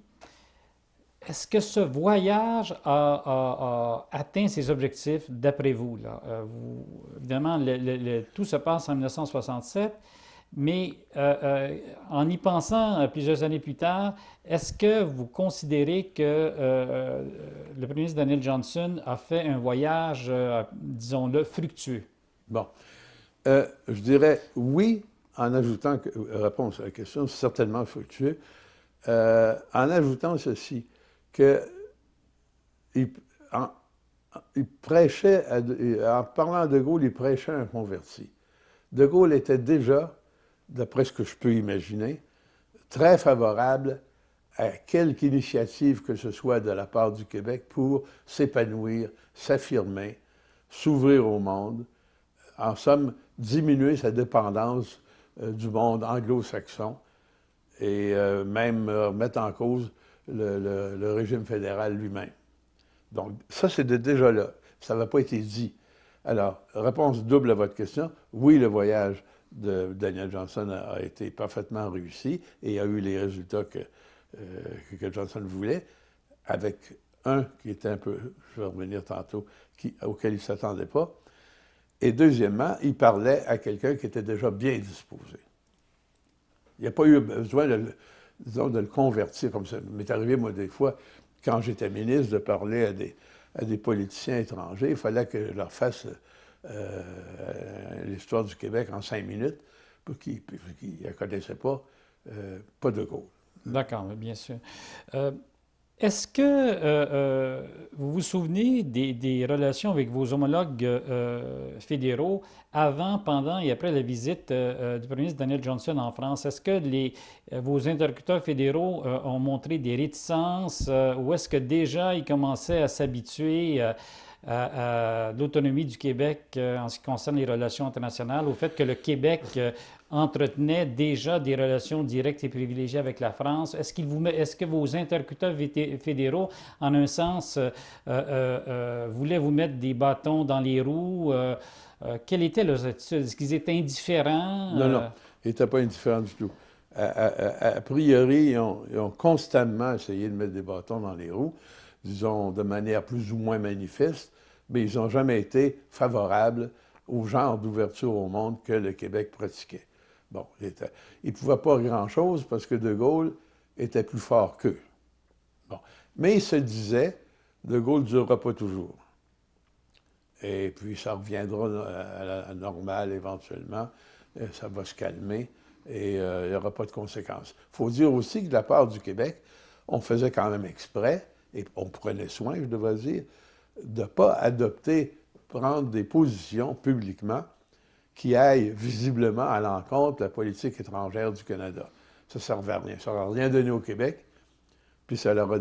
est-ce que ce voyage a atteint ses objectifs d'après vous, là? Évidemment, tout se passe en 1967, mais en y pensant plusieurs années plus tard, est-ce que vous considérez que le premier ministre Daniel Johnson a fait un voyage, disons-le, fructueux? Bon. Je dirais oui, en ajoutant, réponse à la question, c'est certainement fructueux, en ajoutant ceci, que il prêchait, en parlant à De Gaulle, il prêchait un converti. De Gaulle était déjà, d'après ce que je peux imaginer, très favorable à quelque initiative que ce soit de la part du Québec pour s'épanouir, s'affirmer, s'ouvrir au monde, en somme, diminuer sa dépendance du monde anglo-saxon et même mettre en cause le régime fédéral lui-même. Donc, ça, c'était déjà là. Ça n'avait pas été dit. Alors, réponse double à votre question. Oui, le voyage de Daniel Johnson a été parfaitement réussi et a eu les résultats que Johnson voulait, avec un qui était un peu, je vais revenir tantôt, auquel il ne s'attendait pas. Et deuxièmement, il parlait à quelqu'un qui était déjà bien disposé. Il n'y a pas eu besoin disons, de le convertir comme ça. Il m'est arrivé, moi, des fois, quand j'étais ministre, de parler à des politiciens étrangers. Il fallait que je leur fasse l'histoire du Québec en 5 minutes pour qu'ils ne la connaissaient pas De Gaulle. D'accord, bien sûr. Est-ce que vous vous souvenez des relations avec vos homologues fédéraux avant, pendant et après la visite du premier ministre Daniel Johnson en France? Est-ce que vos interlocuteurs fédéraux ont montré des réticences ou est-ce que déjà ils commençaient à s'habituer à l'autonomie du Québec en ce qui concerne les relations internationales, au fait que le Québec entretenait déjà des relations directes et privilégiées avec la France? Est-ce que vos interlocuteurs fédéraux, en un sens, voulaient vous mettre des bâtons dans les roues? Quelle était leur attitude? Est-ce qu'ils étaient indifférents? Non, non, ils n'étaient pas indifférents du tout. A priori, ils ont constamment essayé de mettre des bâtons dans les roues, disons, de manière plus ou moins manifeste, mais ils n'ont jamais été favorables au genre d'ouverture au monde que le Québec pratiquait. Bon, ils ne pouvaient pas grand-chose parce que De Gaulle était plus fort qu'eux. Bon. Mais il se disait, De Gaulle ne durera pas toujours. Et puis ça reviendra à la normale éventuellement, ça va se calmer et il n'y aura pas de conséquences. Il faut dire aussi que de la part du Québec, on faisait quand même exprès, et on prenait soin, je devrais dire, de ne pas prendre des positions publiquement qui aillent visiblement à l'encontre de la politique étrangère du Canada. Ça ne servait à rien. Ça n'aurait rien donné au Québec, puis ça leur aurait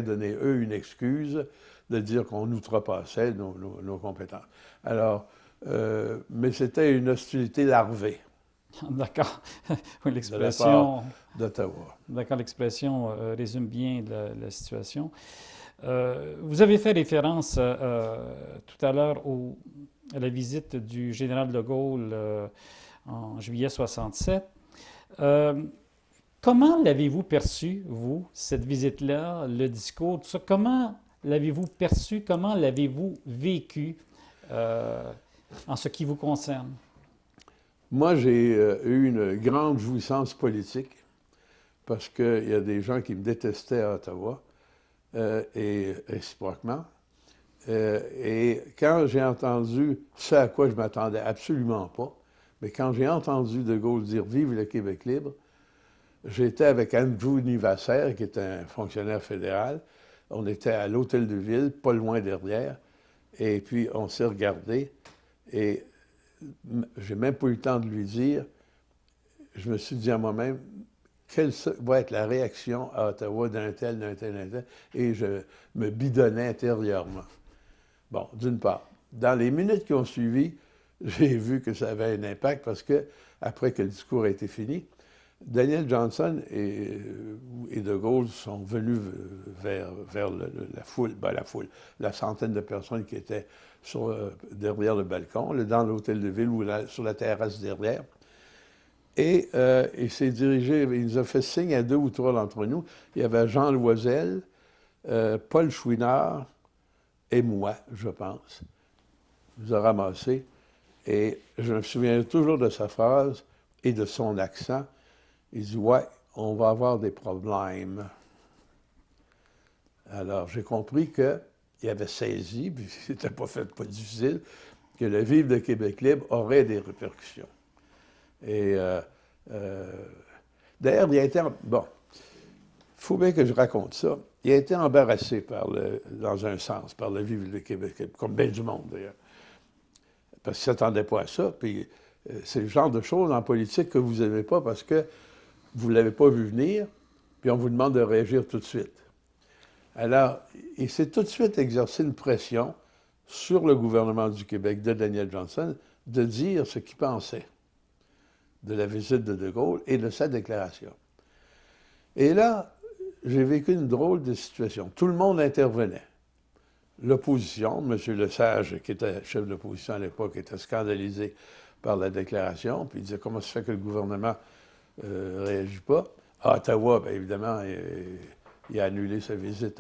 donné, eux, une excuse de dire qu'on outrepassait nos compétences. Alors, mais c'était une hostilité larvée. D'accord. Oui, l'expression d'Ottawa. D'accord, l'expression résume bien la situation. Vous avez fait référence tout à l'heure à la visite du général de Gaulle en juillet 67. Comment l'avez-vous perçu, vous, cette visite-là, le discours, tout ça? Comment l'avez-vous perçu? Comment l'avez-vous vécu en ce qui vous concerne? Moi, j'ai eu une grande jouissance politique parce qu'il y a des gens qui me détestaient à Ottawa et réciproquement. Et quand j'ai entendu ce à quoi je m'attendais absolument pas, mais quand j'ai entendu De Gaulle dire « Vive le Québec libre », j'étais avec Andrew Nivasser, qui est un fonctionnaire fédéral. On était à l'Hôtel de Ville, pas loin derrière. Et puis, on s'est regardé. Et j'ai même pas eu le temps de lui dire. Je me suis dit à moi-même, quelle va être la réaction à Ottawa d'un tel, d'un tel, d'un tel. Et je me bidonnais intérieurement. Bon, d'une part. Dans les minutes qui ont suivi, j'ai vu que ça avait un impact parce que, après que le discours a été fini, Daniel Johnson et De Gaulle sont venus vers la foule, la centaine de personnes qui étaient derrière le balcon, dans l'hôtel de ville ou sur la terrasse derrière. Et il s'est dirigé, il nous a fait signe à 2 ou 3 d'entre nous. Il y avait Jean Loisel, Paul Chouinard et moi, je pense. Il nous a ramassés. Et je me souviens toujours de sa phrase et de son accent. Il dit « Ouais, on va avoir des problèmes. » Alors, j'ai compris qu'il avait saisi, puis c'était pas difficile, que le Vive le Québec libre aurait des répercussions. Et d'ailleurs, il a été... Bon, il faut bien que je raconte ça. Il a été embarrassé dans un sens, par le Vive le Québec libre, comme bien du monde, d'ailleurs. Parce qu'il ne s'attendait pas à ça. Puis c'est le genre de choses en politique que vous n'aimez pas parce que vous ne l'avez pas vu venir, puis on vous demande de réagir tout de suite. Alors, il s'est tout de suite exercé une pression sur le gouvernement du Québec de Daniel Johnson de dire ce qu'il pensait de la visite de Gaulle et de sa déclaration. Et là, j'ai vécu une drôle de situation. Tout le monde intervenait. L'opposition, M. Lesage, qui était chef de l'opposition à l'époque, était scandalisé par la déclaration, puis il disait « Comment se fait que le gouvernement ne réagit pas? » À Ottawa, bien évidemment, il a annulé sa visite,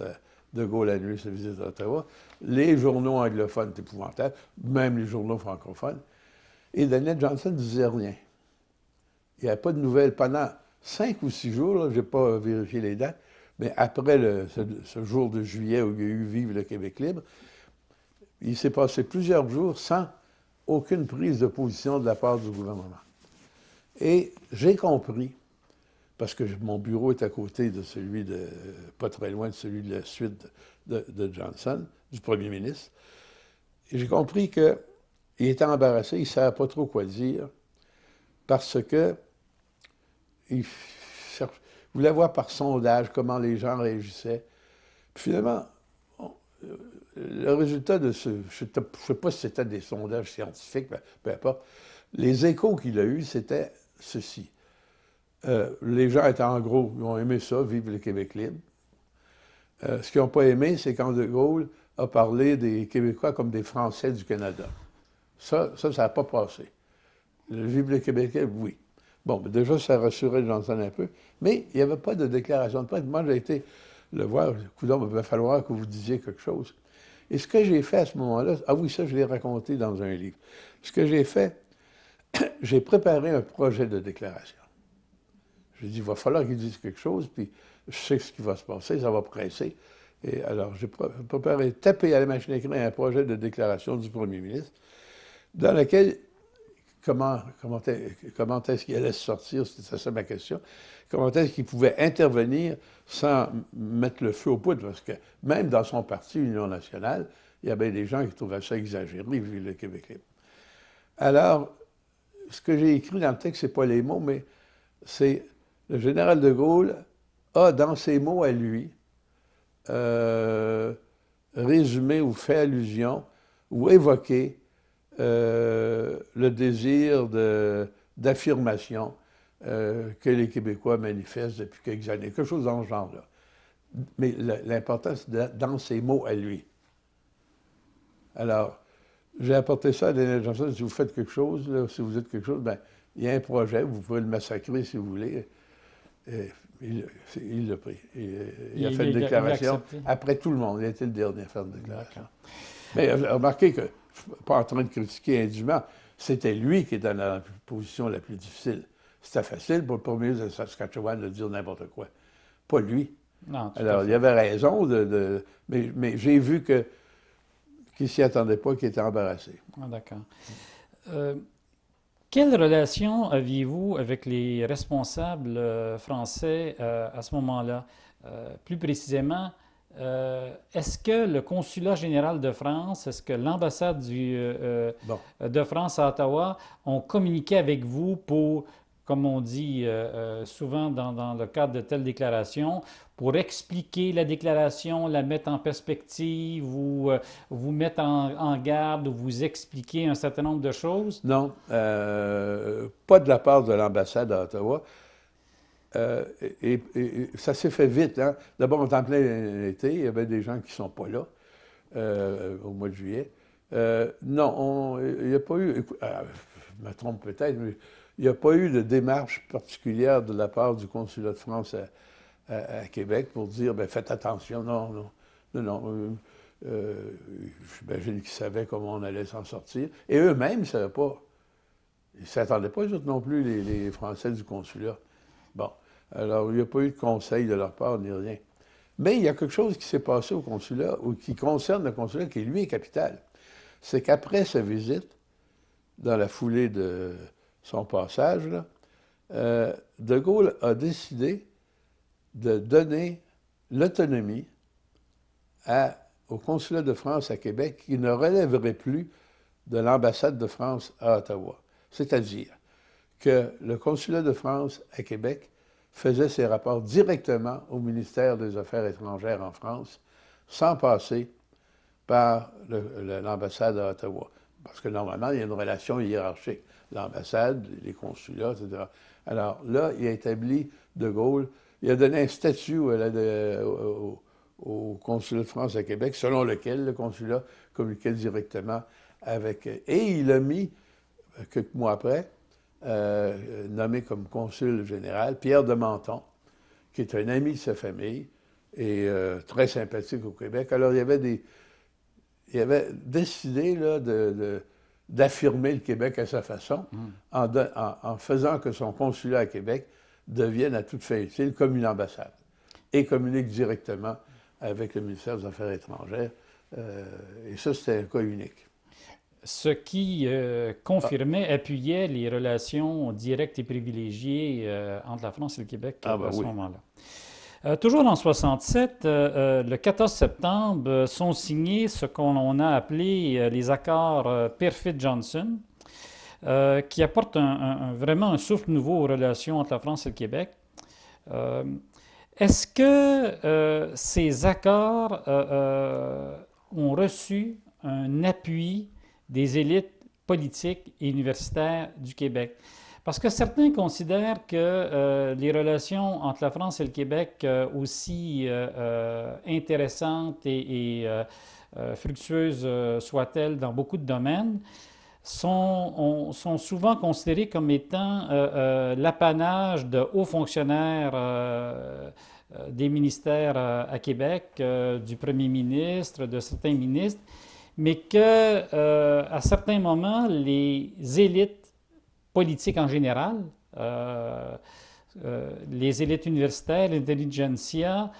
De Gaulle a annulé sa visite à Ottawa. Les journaux anglophones, c'est épouvantable, même les journaux francophones. Et Daniel Johnson ne disait rien. Il n'y avait pas de nouvelles pendant 5 ou 6 jours, je n'ai pas vérifié les dates, mais après ce jour de juillet où il y a eu « Vive le Québec libre », il s'est passé plusieurs jours sans aucune prise de position de la part du gouvernement. Et j'ai compris, parce que mon bureau est à côté de celui pas très loin de celui de la suite de Johnson, du premier ministre, et j'ai compris qu'il était embarrassé, il ne savait pas trop quoi dire, parce que il voulait voir par sondage comment les gens réagissaient. Puis finalement, le résultat de je ne sais pas si c'était des sondages scientifiques, mais peu importe, les échos qu'il a eus, c'était ceci. Les gens étaient en gros, ils ont aimé ça, Vive le Québec libre. Ce qu'ils n'ont pas aimé, c'est quand De Gaulle a parlé des Québécois comme des Français du Canada. Ça n'a pas passé. Le Vive le Québec libre, oui. Bon, mais déjà, ça rassurait Johnson un peu, mais il n'y avait pas de déclaration de presse. Moi, j'ai été le voir, coudonc, il va falloir que vous disiez quelque chose. Et ce que j'ai fait à ce moment-là, ah oui, ça, je l'ai raconté dans un livre. Ce que j'ai fait, j'ai préparé un projet de déclaration. J'ai dit, il va falloir qu'ils disent quelque chose, puis je sais ce qui va se passer, ça va presser. Et alors, j'ai préparé, tapé à la machine à écrire un projet de déclaration du premier ministre, dans lequel, comment est-ce qu'il allait se sortir, c'était ça ma question, comment est-ce qu'il pouvait intervenir sans mettre le feu aux poudres, parce que même dans son parti, Union nationale, il y avait des gens qui trouvaient ça exagéré, Vive le Québec libre. Alors, ce que j'ai écrit dans le texte, ce n'est pas les mots, mais c'est le général de Gaulle a, dans ses mots à lui, résumé ou fait allusion ou évoqué le désir d'affirmation que les Québécois manifestent depuis quelques années, quelque chose dans ce genre-là. Mais l'important, c'est dans ses mots à lui. Alors, j'ai apporté ça à Daniel Johnson. Si vous faites quelque chose, là, si vous dites quelque chose, bien, il y a un projet, vous pouvez le massacrer si vous voulez. Et il l'a pris. Il a fait une il l'a déclaration accepté. après tout le monde. Il a été le dernier à faire une déclaration. D'accord. Mais remarquez que je ne suis pas en train de critiquer indûment. C'était lui qui était dans la position la plus difficile. C'était facile pour le premier ministre de Saskatchewan de dire n'importe quoi. Pas lui. Non, tout à Alors, il fait. avait raison mais j'ai vu qu'il ne s'y attendait pas, qu'il était embarrassé. Ah, d'accord. Euh, Quelle relation aviez-vous avec les responsables français à ce moment-là? Plus précisément, est-ce que le consulat général de France, est-ce que l'ambassade Bon. de France à Ottawa ont communiqué avec vous pour, comme on dit souvent dans le cadre de telles déclarations, pour expliquer la déclaration, la mettre en perspective, ou vous mettre en garde, ou vous expliquer un certain nombre de choses? Non, pas de la part de l'ambassade à Ottawa. Et ça s'est fait vite. Hein? D'abord, on est en plein été, il y avait des gens qui ne sont pas là au mois de juillet. Non, il n'y a pas eu, je me trompe peut-être, mais il n'y a pas eu de démarche particulière de la part du consulat de France à Québec pour dire, ben, faites attention. Non, non, non, non. J'imagine qu'ils savaient comment on allait s'en sortir. Et eux-mêmes, ils ne savaient pas. Ils ne s'attendaient pas, eux autres non plus, les Français du consulat. Bon. Alors, il n'y a pas eu de conseil de leur part, ni rien. Mais il y a quelque chose qui s'est passé au consulat, ou qui concerne le consulat, qui lui est capital. C'est qu'après sa visite, dans la foulée de son passage, là, De Gaulle a décidé de donner l'autonomie au consulat de France à Québec, qui ne relèverait plus de l'ambassade de France à Ottawa. C'est-à-dire que le consulat de France à Québec faisait ses rapports directement au ministère des Affaires étrangères en France, sans passer par l'ambassade à Ottawa. Parce que normalement, il y a une relation hiérarchique. L'ambassade, les consulats, etc. Alors là, il a établi, De Gaulle, il a donné un statut au consulat de France à Québec, selon lequel le consulat communiquait directement avec... Et il a mis, quelques mois après, nommé comme consul général, Pierre de Menton, qui est un ami de sa famille et très sympathique au Québec. Alors, il avait décidé là, d'affirmer le Québec à sa façon, en faisant que son consulat à Québec devienne à toute fin utile comme une ambassade et communique directement avec le ministère des Affaires étrangères. Et ça, c'était un cas unique. Ce qui confirmait, appuyait les relations directes et privilégiées entre la France et le Québec Ah ben à ce oui. moment-là. Toujours en 67, le 14 septembre, sont signés ce qu'on a appelé les accords Perfit-Johnson, qui apportent vraiment un souffle nouveau aux relations entre la France et le Québec. Est-ce que ces accords ont reçu un appui des élites politiques et universitaires du Québec? Parce que certains considèrent que les relations entre la France et le Québec, aussi intéressantes et fructueuses soient-elles dans beaucoup de domaines, sont souvent considérées comme étant l'apanage de hauts fonctionnaires des ministères à Québec, du premier ministre, de certains ministres, mais qu'à certains moments, les élites politiques en général, les élites universitaires, l'intelligentsia,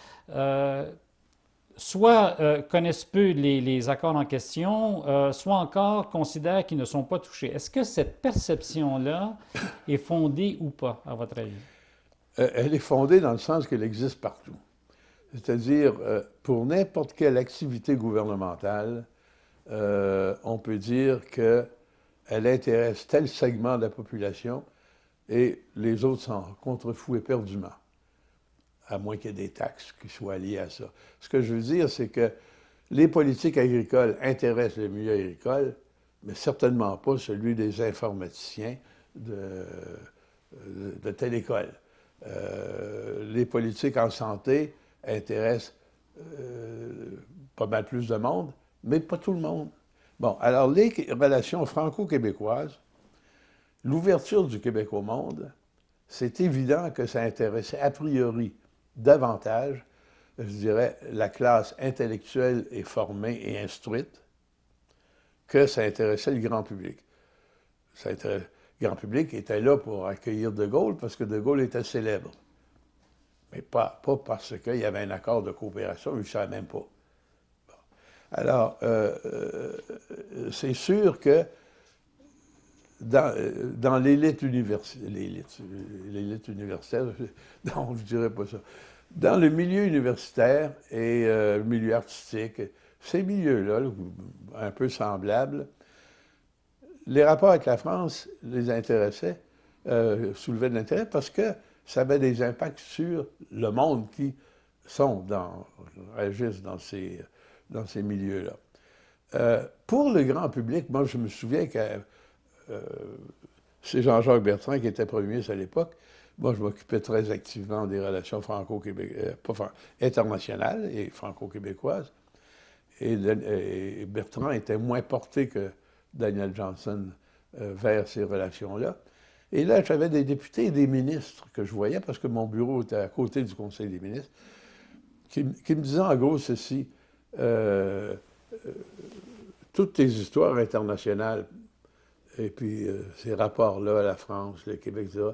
soit connaissent peu les accords en question, soit encore considèrent qu'ils ne sont pas touchés. Est-ce que cette perception-là est fondée ou pas, à votre avis? Elle est fondée dans le sens qu'elle existe partout. C'est-à-dire, pour n'importe quelle activité gouvernementale, on peut dire qu'elle intéresse tel segment de la population et les autres s'en contrefouent éperdument, à moins qu'il y ait des taxes qui soient liées à ça. Ce que je veux dire, c'est que les politiques agricoles intéressent le milieu agricole, mais certainement pas celui des informaticiens de telle école. Les politiques en santé intéressent pas mal plus de monde, mais pas tout le monde. Bon, alors les relations franco-québécoises l'ouverture du Québec au monde, c'est évident que ça intéressait a priori davantage, je dirais, la classe intellectuelle et formée et instruite, que ça intéressait le grand public. Le grand public était là pour accueillir De Gaulle parce que De Gaulle était célèbre. Mais pas parce qu'il y avait un accord de coopération, il ne savait même pas. Bon. Alors, c'est sûr que dans l'élite universitaire, non, je ne dirais pas ça, dans le milieu universitaire et le milieu artistique, ces milieux-là, un peu semblables, les rapports avec la France les intéressaient, soulevaient de l'intérêt parce que ça avait des impacts sur le monde qui agissent dans ces milieux-là. Pour le grand public, moi, je me souviens que c'est Jean-Jacques Bertrand qui était premier ministre à l'époque. Moi, je m'occupais très activement des relations internationales et franco-québécoises. Et Bertrand était moins porté que Daniel Johnson vers ces relations-là. Et là, j'avais des députés et des ministres que je voyais, parce que mon bureau était à côté du Conseil des ministres, qui me disaient en gros ceci, toutes les histoires internationales, et puis ces rapports-là à la France, le Québec, etc.,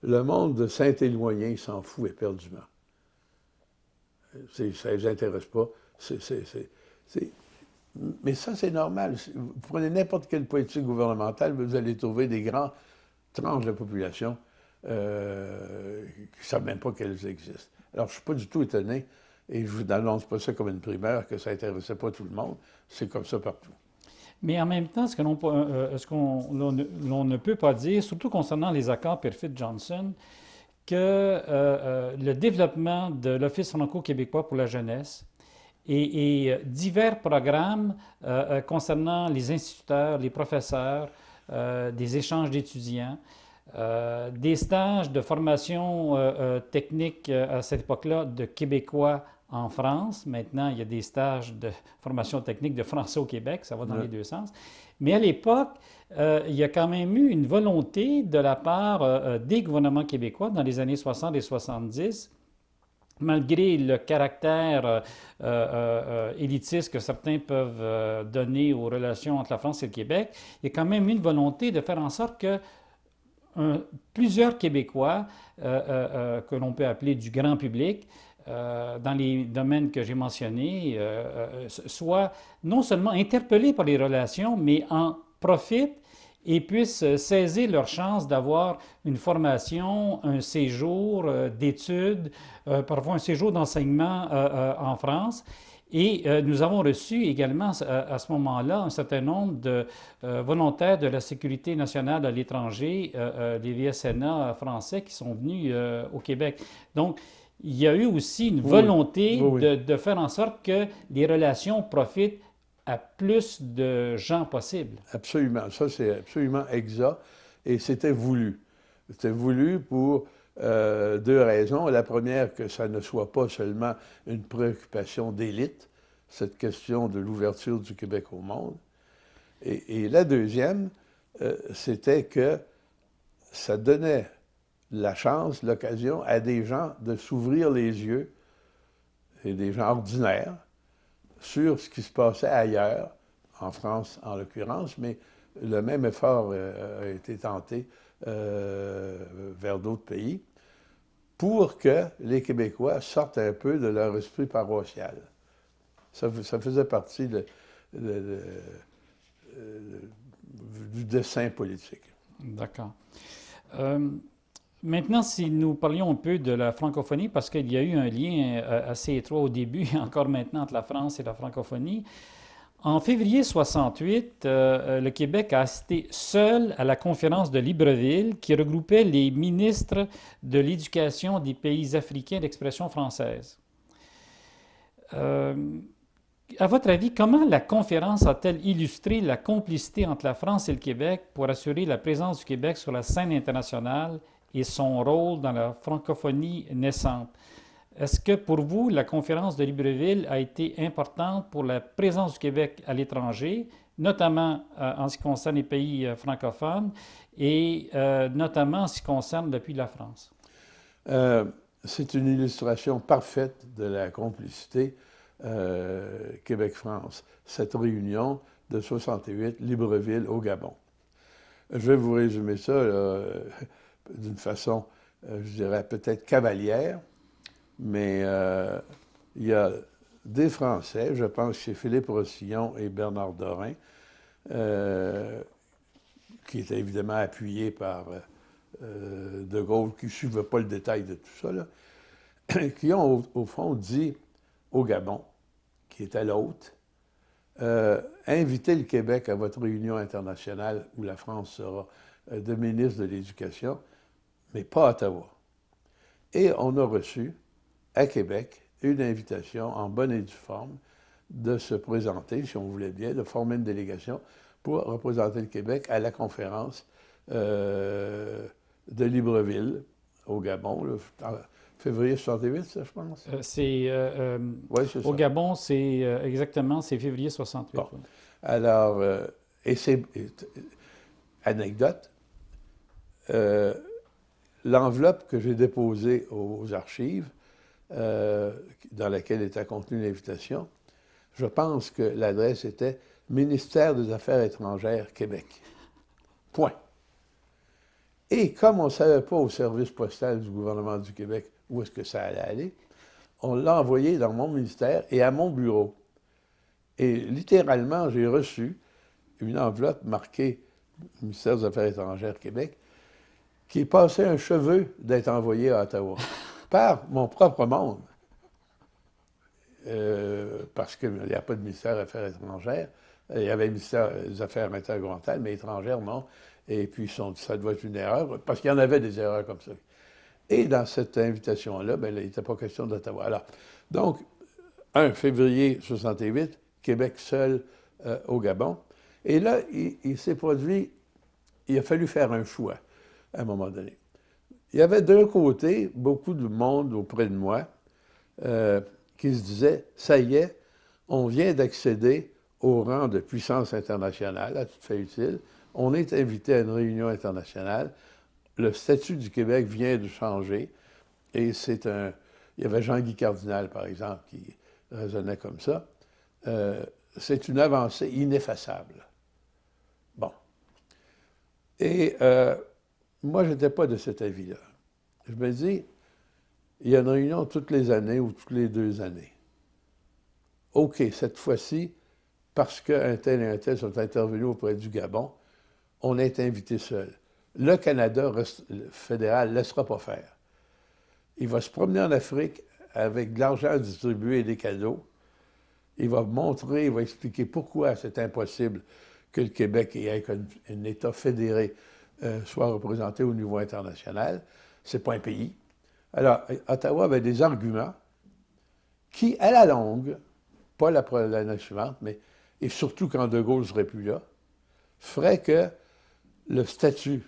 le monde de Saint-Éloigné, il s'en fout éperdument. Ça ne les intéresse pas. Mais ça, c'est normal. Vous prenez n'importe quelle politique gouvernementale, vous allez trouver des grands tranches de la population qui ne savent même pas qu'elles existent. Alors, je ne suis pas du tout étonné, et je vous annonce pas ça comme une primeur, que ça n'intéressait pas tout le monde. C'est comme ça partout. Mais en même temps, ce l'on ne peut pas dire, surtout concernant les accords Perfit-Johnson, que le développement de l'Office franco-québécois pour la jeunesse et divers programmes concernant les instituteurs, les professeurs, des échanges d'étudiants, des stages de formation technique à cette époque-là de Québécois en France. Maintenant, il y a des stages de formation technique de Français au Québec, ça va dans les deux sens. Mais à l'époque, il y a quand même eu une volonté de la part des gouvernements québécois dans les années 60 et 70, malgré le caractère élitiste que certains peuvent donner aux relations entre la France et le Québec, il y a quand même une volonté de faire en sorte que plusieurs Québécois, que l'on peut appeler du grand public, dans les domaines que j'ai mentionnés, soient non seulement interpellés par les relations, mais en profitent et puissent saisir leur chance d'avoir une formation, un séjour d'études, parfois un séjour d'enseignement en France. Et nous avons reçu également à ce moment-là un certain nombre de volontaires de la sécurité nationale à l'étranger, les VSNA français qui sont venus au Québec. Donc, il y a eu aussi une volonté de faire en sorte que les relations profitent à plus de gens possible. Absolument. Ça, c'est absolument exact. Et c'était voulu. C'était voulu pour deux raisons. La première, que ça ne soit pas seulement une préoccupation d'élite, cette question de l'ouverture du Québec au monde. Et la deuxième, c'était que ça donnait la chance, l'occasion à des gens de s'ouvrir les yeux, et des gens ordinaires, sur ce qui se passait ailleurs, en France en l'occurrence, mais le même effort a été tenté vers d'autres pays, pour que les Québécois sortent un peu de leur esprit paroissial. Ça faisait partie du dessein politique. D'accord. Maintenant, si nous parlions un peu de la francophonie, parce qu'il y a eu un lien assez étroit au début et encore maintenant entre la France et la francophonie. En février 68, le Québec a assisté seul à la conférence de Libreville qui regroupait les ministres de l'éducation des pays africains d'expression française. À votre avis, comment la conférence a-t-elle illustré la complicité entre la France et le Québec pour assurer la présence du Québec sur la scène internationale et son rôle dans la francophonie naissante? Est-ce que pour vous, la conférence de Libreville a été importante pour la présence du Québec à l'étranger, notamment en ce qui concerne les pays francophones, et notamment en ce qui concerne l'appui de la France. C'est une illustration parfaite de la complicité Québec-France, cette réunion de 68, Libreville, au Gabon. Je vais vous résumer ça d'une façon, je dirais, peut-être cavalière, mais il y a des Français, je pense que c'est Philippe Rossillon et Bernard Dorin, qui étaient évidemment appuyés par De Gaulle, qui ne suivait pas le détail de tout ça, là, qui ont, au fond, dit au Gabon, qui était l'hôte, invitez le Québec à votre réunion internationale où la France sera de ministre de l'Éducation, mais pas à Ottawa. Et on a reçu à Québec une invitation en bonne et due forme de se présenter, si on voulait bien, de former une délégation pour représenter le Québec à la conférence de Libreville, au Gabon, là, février 68, ça, je pense. Oui, c'est au ça. Gabon, c'est exactement, c'est février 68. Bon. Ouais. Alors, et c'est anecdote, l'enveloppe que j'ai déposée aux archives, dans laquelle était contenue l'invitation, je pense que l'adresse était Ministère des Affaires étrangères, Québec. Point. Et comme on ne savait pas au service postal du gouvernement du Québec où est-ce que ça allait aller, on l'a envoyé dans mon ministère et à mon bureau. Et littéralement, j'ai reçu une enveloppe marquée Ministère des Affaires étrangères, Québec, qui est passé un cheveu d'être envoyé à Ottawa par mon propre monde. Parce qu'il n'y a pas de ministère des Affaires étrangères. Il y avait le ministère des Affaires intergouvernementales, mais étrangères, non. Et puis, ça doit être une erreur, parce qu'il y en avait des erreurs comme ça. Et dans cette invitation-là, bien, il n'était pas question d'Ottawa. Alors, donc, 1 février 68, Québec seul au Gabon. Et là, il s'est produit, il a fallu faire un choix à un moment donné. Il y avait d'un côté beaucoup de monde auprès de moi qui se disait, ça y est, on vient d'accéder au rang de puissance internationale, à toute fin utile. On est invité à une réunion internationale. Le statut du Québec vient de changer. Et c'est un... Il y avait Jean-Guy Cardinal, par exemple, qui raisonnait comme ça. C'est une avancée ineffaçable. Bon. Et moi, je n'étais pas de cet avis-là. Je me dis, il y a une réunion toutes les années ou toutes les 2 années. OK, cette fois-ci, parce qu'un tel et un tel sont intervenus auprès du Gabon, on est invité seul. Le Canada fédéral ne laissera pas faire. Il va se promener en Afrique avec de l'argent distribué et des cadeaux. Il va montrer, il va expliquer pourquoi c'est impossible que le Québec ait un État fédéré soit représenté au niveau international. Ce n'est pas un pays. Alors, Ottawa avait des arguments qui, à la longue, pas l'année suivante, mais et surtout quand De Gaulle ne serait plus là, ferait que le statut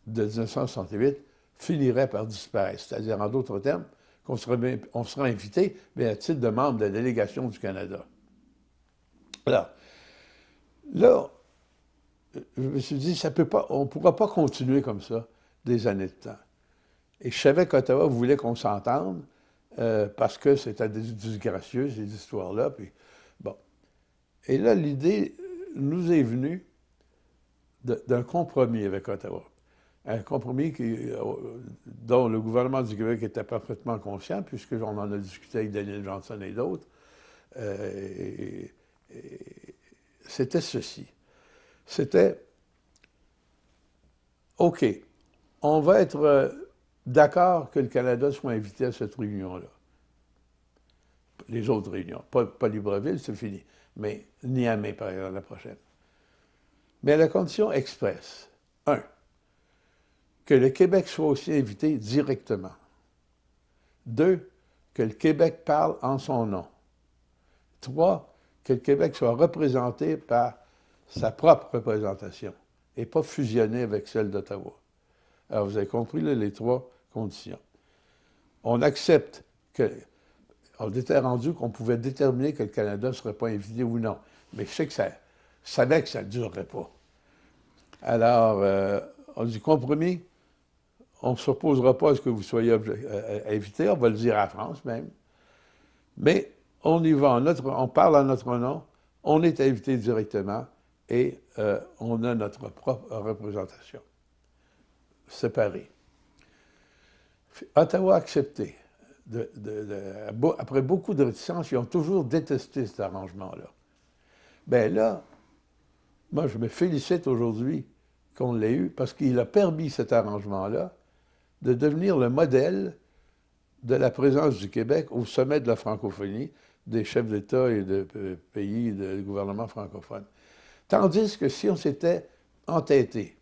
de 1968 finirait par disparaître. C'est-à-dire, en d'autres termes, on sera invité, mais à titre de membre de la délégation du Canada. Alors, là, je me suis dit, on ne pourra pas continuer comme ça des années de temps. Et je savais qu'Ottawa voulait qu'on s'entende parce que c'était disgracieux, ces histoires-là. Puis, bon. Et là, l'idée nous est venue d'un compromis avec Ottawa. Un compromis dont le gouvernement du Québec était parfaitement conscient, puisqu'on en a discuté avec Daniel Johnson et d'autres. C'était ceci. C'était, OK, on va être d'accord que le Canada soit invité à cette réunion-là. Les autres réunions. Pas Libreville, c'est fini. Mais Niamey, par exemple, la prochaine. Mais à la condition expresse. 1. Que le Québec soit aussi invité directement. 2. Que le Québec parle en son nom. 3. Que le Québec soit représenté par sa propre représentation et pas fusionné avec celle d'Ottawa. Alors, vous avez compris là, les 3 conditions. On accepte que... On était rendu qu'on pouvait déterminer que le Canada ne serait pas invité ou non. Mais je sais que je savais que ça ne durerait pas. Alors, on dit compromis, on ne s'opposera pas à ce que vous soyez invité, on va le dire à la France même, mais on y va, on parle en notre nom, on est invité directement et on a notre propre représentation, séparée. Ottawa a accepté. Après beaucoup de réticences, ils ont toujours détesté cet arrangement-là. Bien là, moi, je me félicite aujourd'hui qu'on l'ait eu parce qu'il a permis cet arrangement-là de devenir le modèle de la présence du Québec au sommet de la francophonie des chefs d'État et de pays de gouvernements francophones. Tandis que si on s'était entêté,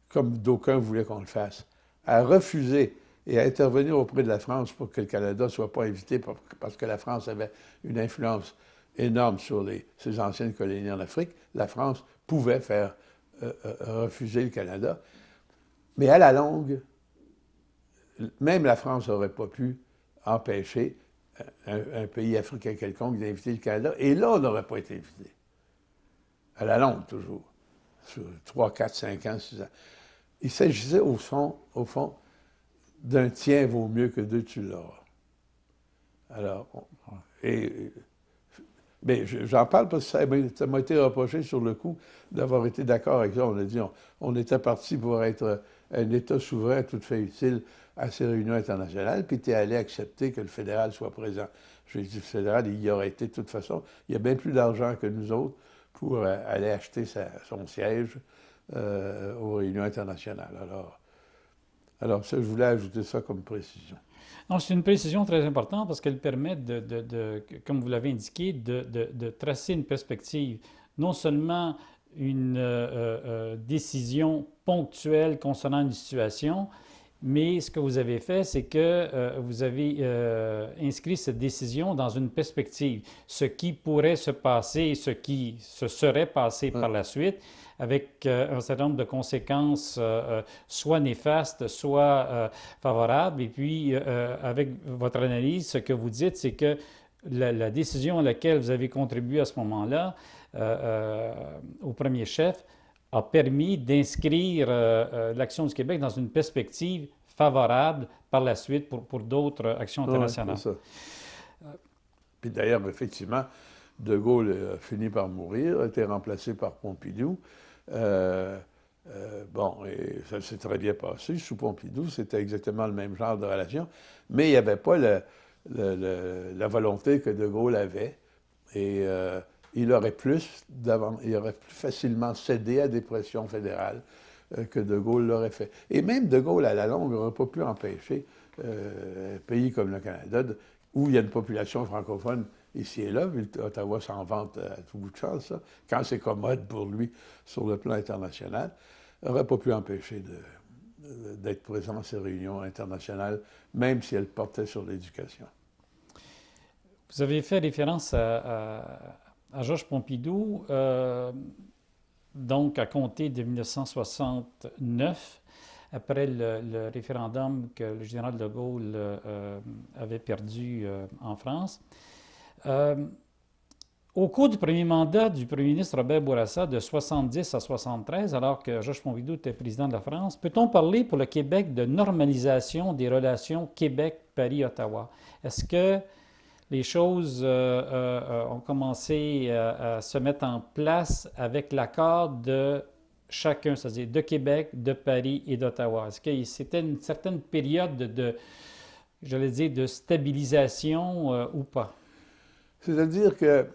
comme d'aucuns voulaient qu'on le fasse, à refuser et à intervenir auprès de la France pour que le Canada ne soit pas invité parce que la France avait une influence énorme sur ses anciennes colonies en Afrique, la France pouvait faire refuser le Canada. Mais à la longue, même la France n'aurait pas pu empêcher un pays africain quelconque d'inviter le Canada. Et là, on n'aurait pas été invité. À la longue, toujours. Sur 3, 4, 5 ans, 6 ans. Il s'agissait, au fond, d'un tien vaut mieux que deux tu l'auras. Alors, mais j'en parle parce que ça m'a été reproché sur le coup d'avoir été d'accord avec ça. On a dit on était parti pour être un État souverain à toute fin utile à ces réunions internationales, puis tu es allé accepter que le fédéral soit présent. J'ai dit, le fédéral, il y aurait été de toute façon. Il y a bien plus d'argent que nous autres pour aller acheter son siège aux réunions internationales. Alors ça, je voulais ajouter ça comme précision. Non, c'est une précision très importante parce qu'elle permet comme vous l'avez indiqué, de tracer une perspective, non seulement une décision ponctuelle concernant une situation, mais ce que vous avez fait, c'est que vous avez inscrit cette décision dans une perspective, ce qui pourrait se passer, ce qui se serait passé par la suite, avec un certain nombre de conséquences soit néfastes, soit favorables. Et puis, avec votre analyse, ce que vous dites, c'est que la décision à laquelle vous avez contribué à ce moment-là, au premier chef, a permis d'inscrire l'action du Québec dans une perspective favorable par la suite pour d'autres actions internationales. Oui, c'est ça. Puis d'ailleurs, effectivement, De Gaulle a fini par mourir, a été remplacé par Pompidou. Bon, et ça s'est très bien passé. Sous Pompidou, c'était exactement le même genre de relation, mais il n'y avait pas la volonté que De Gaulle avait. Et il aurait plus facilement cédé à des pressions fédérales que De Gaulle l'aurait fait. Et même De Gaulle, à la longue, n'aurait pas pu empêcher un pays comme le Canada, où il y a une population francophone ici et là, Ottawa s'en vante à tout bout de champ, ça, quand c'est commode pour lui sur le plan international, n'aurait pas pu empêcher d'être présent à ces réunions internationales, même si elles portaient sur l'éducation. Vous avez fait référence à Georges Pompidou, donc à compter de 1969, après le référendum que le général de Gaulle avait perdu en France. Au cours du premier mandat du premier ministre Robert Bourassa de 70 à 73, alors que Georges Pompidou était président de la France, peut-on parler pour le Québec de normalisation des relations Québec-Paris-Ottawa? Est-ce que les choses ont commencé à se mettre en place avec l'accord de chacun, c'est-à-dire de Québec, de Paris et d'Ottawa? Est-ce que c'était une certaine période j'allais dire, de stabilisation ou pas? C'est-à-dire que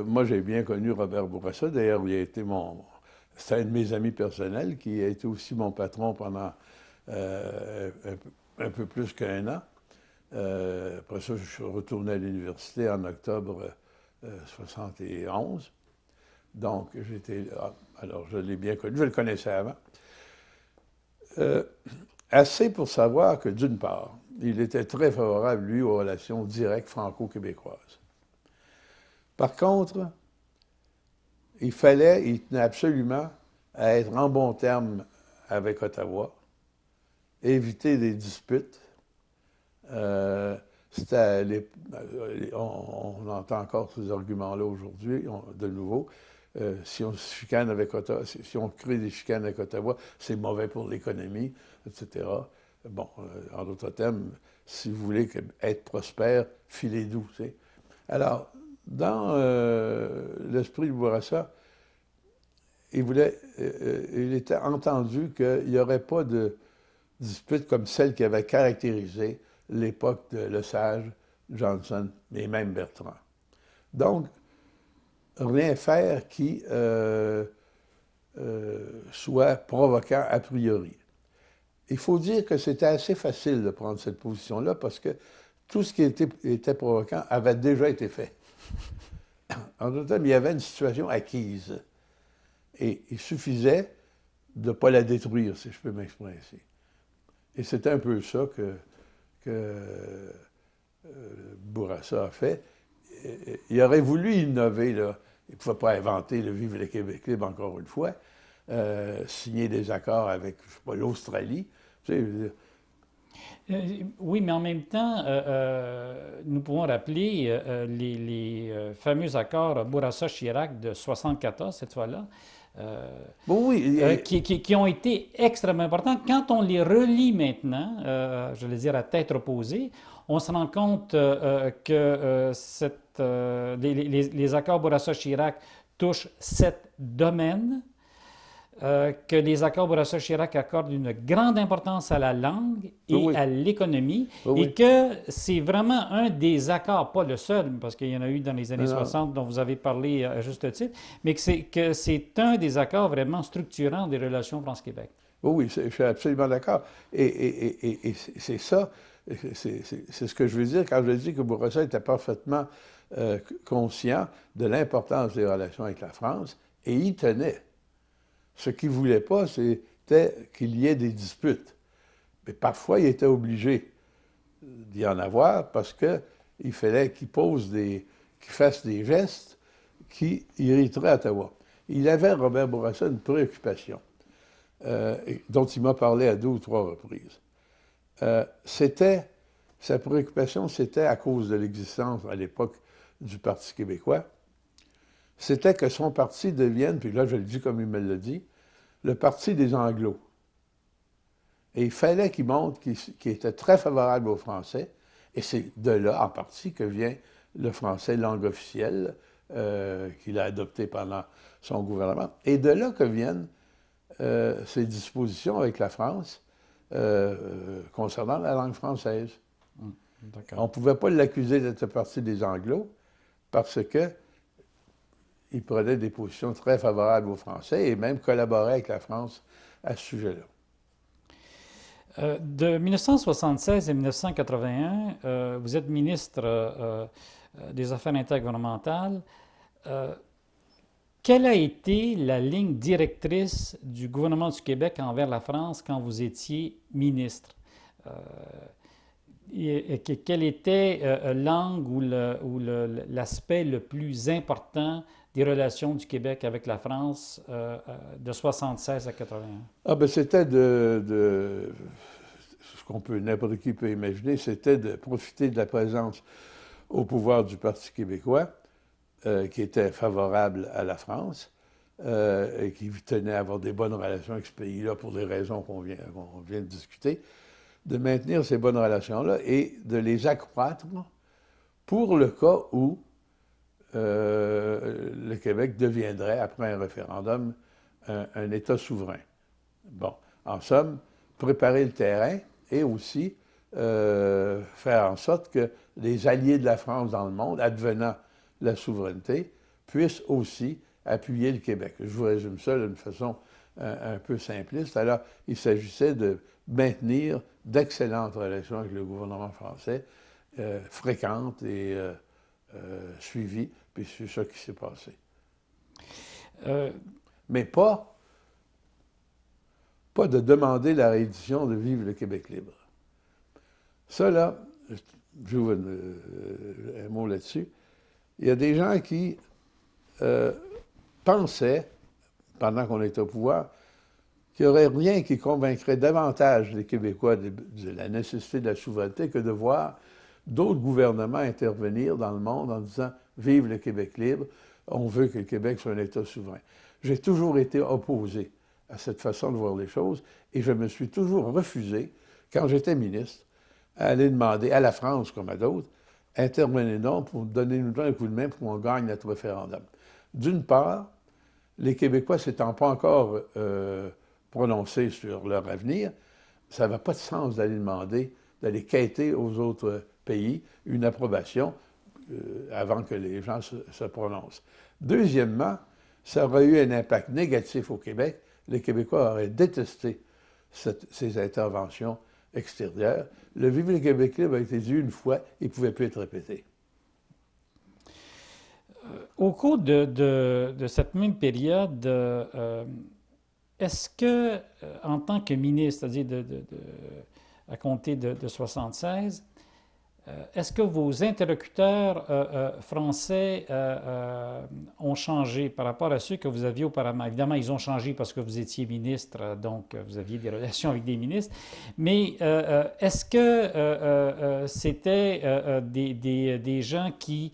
moi, j'ai bien connu Robert Bourassa. D'ailleurs, c'est un de mes amis personnels qui a été aussi mon patron pendant un peu plus qu'un an. Après ça, je suis retourné à l'université en octobre 71. Donc, alors, je l'ai bien connu. Je le connaissais avant. Assez pour savoir que, d'une part, il était très favorable, lui, aux relations directes franco-québécoises. Par contre, il tenait absolument à être en bon terme avec Ottawa, éviter des disputes. On entend encore ces arguments-là aujourd'hui, de nouveau. si on se chicane avec Ottawa, si on crée des chicanes avec Ottawa, c'est mauvais pour l'économie, etc. Bon, en d'autres termes, si vous voulez être prospère, filez doux, tu sais. Alors, dans l'esprit de Bourassa, il était entendu qu'il n'y aurait pas de dispute comme celle qui avait caractérisé l'époque de Lesage, Johnson et même Bertrand. Donc, rien faire qui soit provoquant a priori. Il faut dire que c'était assez facile de prendre cette position-là parce que tout ce qui était provoquant avait déjà été fait. En d'autres termes, il y avait une situation acquise. Et il suffisait de ne pas la détruire, si je peux m'exprimer ainsi. Et c'est un peu ça que Bourassa a fait. Il aurait voulu innover, là. Il ne pouvait pas inventer le Vive le Québec libre, encore une fois, signer des accords avec, je sais pas, l'Australie. Tu sais, Oui, mais en même temps, nous pouvons rappeler les fameux accords Bourassa-Chirac de 1974, cette fois-là, bon, oui, qui ont été extrêmement importants. Quand on les relit maintenant, je vais dire à tête reposée, on se rend compte que les accords Bourassa-Chirac touchent 7 domaines, que les accords Bourassa-Chirac accordent une grande importance à la langue et oui, à l'économie, oui, et oui. que c'est vraiment un des accords, pas le seul, parce qu'il y en a eu dans les années Non, non. 60 dont vous avez parlé à juste titre, mais que c'est un des accords vraiment structurants des relations France-Québec. Oui, je suis absolument d'accord. Et c'est ça, c'est ce que je veux dire quand je dis que Bourassa était parfaitement conscient de l'importance des relations avec la France et y tenait. Ce qu'il ne voulait pas, c'était qu'il y ait des disputes. Mais parfois, il était obligé d'y en avoir parce qu'il fallait qu'il fasse des gestes qui irriteraient Ottawa. Il avait, Robert Bourassa, une préoccupation dont il m'a parlé à 2 ou 3 reprises. Sa préoccupation, c'était à cause de l'existence à l'époque du Parti québécois, c'était que son parti devienne, puis là je le dis comme il me l'a dit, le parti des Anglos. Et il fallait qu'il montre qu'il était très favorable aux Français, et c'est de là, en partie, que vient le français langue officielle qu'il a adopté pendant son gouvernement. Et de là que viennent ses dispositions avec la France concernant la langue française. On ne pouvait pas l'accuser d'être parti des Anglos parce qu'il prenait des positions très favorables aux Français et même collaborait avec la France à ce sujet-là. De 1976 à 1981, vous êtes ministre des Affaires intergouvernementales. Quelle a été la ligne directrice du gouvernement du Québec envers la France quand vous étiez ministre? Quel était l'angle ou l'aspect le plus important des relations du Québec avec la France de 1976 à 1981? Ah ben c'était ce qu'on peut, n'importe qui peut imaginer, c'était de profiter de la présence au pouvoir du Parti québécois, qui était favorable à la France, et qui tenait à avoir des bonnes relations avec ce pays-là pour des raisons qu'on vient de discuter, de maintenir ces bonnes relations-là et de les accroître pour le cas où le Québec deviendrait, après un référendum, un État souverain. Bon, en somme, préparer le terrain et aussi faire en sorte que les alliés de la France dans le monde, advenant la souveraineté, puissent aussi appuyer le Québec. Je vous résume ça d'une façon un peu simpliste. Alors, il s'agissait de maintenir d'excellentes relations avec le gouvernement français, fréquentes et suivies, puis c'est ça qui s'est passé. Mais pas de demander la réédition de Vive le Québec libre. Ça, là, j'ouvre un mot là-dessus. Il y a des gens qui pensaient, pendant qu'on était au pouvoir, qu'il n'y aurait rien qui convaincrait davantage les Québécois de la nécessité de la souveraineté que de voir d'autres gouvernements intervenir dans le monde en disant « Vive le Québec libre ». on veut que le Québec soit un État souverain. J'ai toujours été opposé à cette façon de voir les choses et je me suis toujours refusé, quand j'étais ministre, à aller demander à la France, comme à d'autres, intervenez donc pour donner-nous un coup de main pour qu'on gagne notre référendum. D'une part, les Québécois s'étant pas encore prononcés sur leur avenir, ça n'avait pas de sens d'aller demander, d'aller quêter aux autres pays une approbation avant que les gens se prononcent. Deuxièmement, ça aurait eu un impact négatif au Québec. Les Québécois auraient détesté ces interventions extérieures. Le Vive le Québec libre a été dit une fois et ne pouvait plus être répété. Au cours de cette même période, est-ce que, en tant que ministre, c'est-à-dire à compter de 76, est-ce que vos interlocuteurs français ont changé par rapport à ceux que vous aviez auparavant? Évidemment, ils ont changé parce que vous étiez ministre, donc vous aviez des relations avec des ministres. Mais est-ce que c'était des gens qui,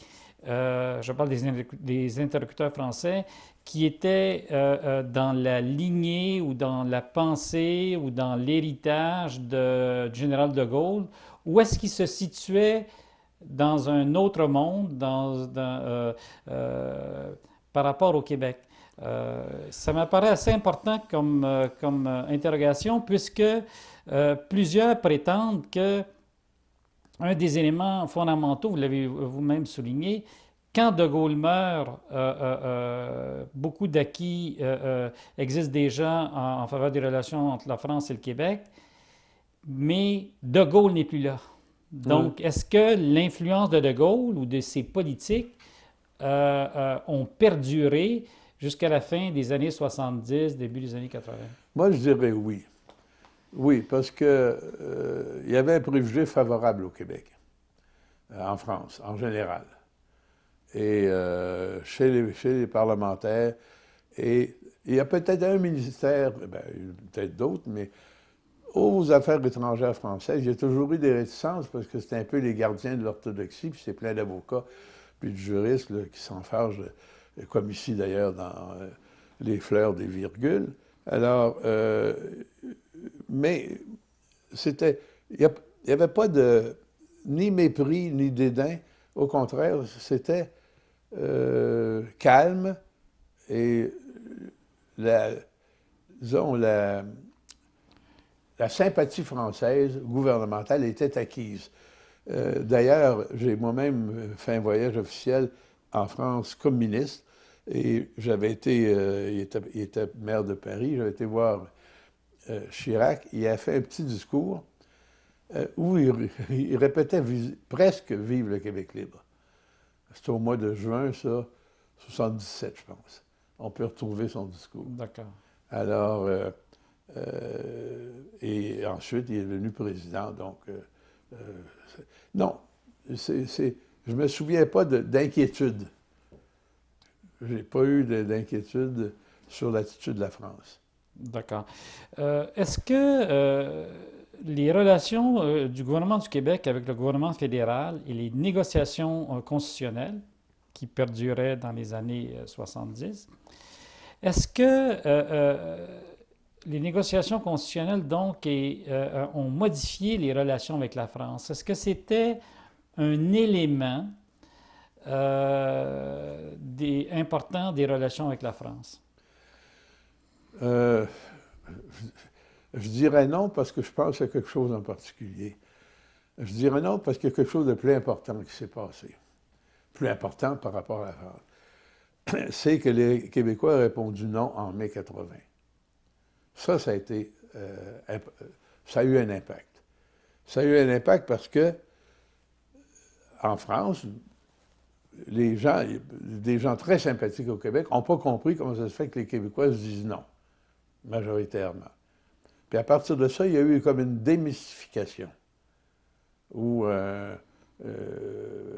je parle des interlocuteurs français, qui étaient dans la lignée ou dans la pensée ou dans l'héritage du général de Gaulle? Où est-ce qu'il se situait dans un autre monde par rapport au Québec? Ça m'apparaît assez important comme interrogation, puisque plusieurs prétendent que un des éléments fondamentaux, vous l'avez vous-même souligné, quand De Gaulle meurt, beaucoup d'acquis existent déjà en faveur des relations entre la France et le Québec, mais De Gaulle n'est plus là. Donc, est-ce que l'influence de Gaulle ou de ses politiques ont perduré jusqu'à la fin des années 70, début des années 80? Moi, je dirais oui. Oui, parce que il y avait un préjugé favorable au Québec, en France, en général, et chez les parlementaires. Et il y a peut-être un ministère, ben, peut-être d'autres, mais aux affaires étrangères françaises, il y a toujours eu des réticences parce que c'est un peu les gardiens de l'orthodoxie, puis c'est plein d'avocats, puis de juristes là, qui s'en fâchent, comme ici d'ailleurs dans Les Fleurs des virgules. Alors, mais c'était, il n'y avait pas de ni mépris ni dédain. Au contraire, c'était calme et la, disons, la sympathie française gouvernementale était acquise. D'ailleurs, j'ai moi-même fait un voyage officiel en France comme ministre et j'avais été, il était maire de Paris, j'avais été voir Chirac, il a fait un petit discours où il répétait presque Vive le Québec libre. C'était au mois de juin, ça, 77, je pense. On peut retrouver son discours. D'accord. Alors, et ensuite, il est devenu président. Donc, non, je ne me souviens pas d'inquiétude. Je n'ai pas eu d'inquiétude sur l'attitude de la France. D'accord. Est-ce que les relations du gouvernement du Québec avec le gouvernement fédéral et les négociations constitutionnelles qui perduraient dans les années 70, est-ce que les négociations constitutionnelles, donc, ont modifié les relations avec la France? Est-ce que c'était un élément important des relations avec la France? Euh, je dirais non parce que je pense à quelque chose en particulier. Je dirais non parce qu'il y a quelque chose de plus important qui s'est passé. Plus important par rapport à la France. C'est que les Québécois ont répondu non en mai 80. Ça a été, ça a eu un impact. Ça a eu un impact parce que, en France, des gens très sympathiques au Québec n'ont pas compris comment ça se fait que les Québécois se disent non, majoritairement. Puis à partir de ça, il y a eu comme une démystification. Où,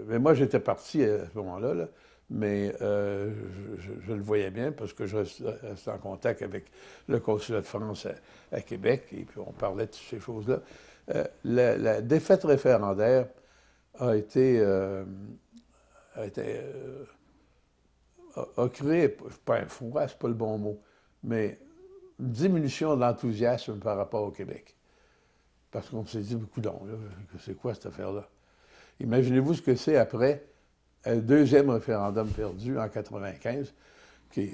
mais moi, j'étais parti à ce moment-là, là, mais je le voyais bien parce que je restais en contact avec le consulat de France à Québec et puis on parlait de ces choses-là. La défaite référendaire a été a créé, pas un froid, c'est pas le bon mot, mais une diminution de l'enthousiasme par rapport au Québec. Parce qu'on s'est dit, coudonc, là, c'est quoi cette affaire-là? Imaginez-vous ce que c'est après un deuxième référendum perdu en 95, qui,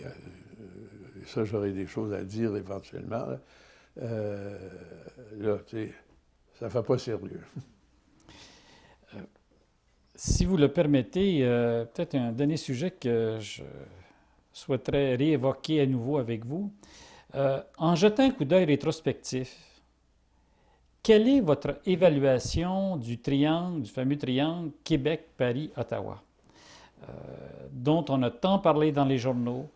ça j'aurais des choses à dire éventuellement, là tu sais, ça ne fait pas sérieux. Si vous le permettez, peut-être un dernier sujet que je souhaiterais réévoquer à nouveau avec vous. En jetant un coup d'œil rétrospectif, quelle est votre évaluation du triangle, du fameux triangle Québec, Paris, Ottawa, dont on a tant parlé dans les journaux,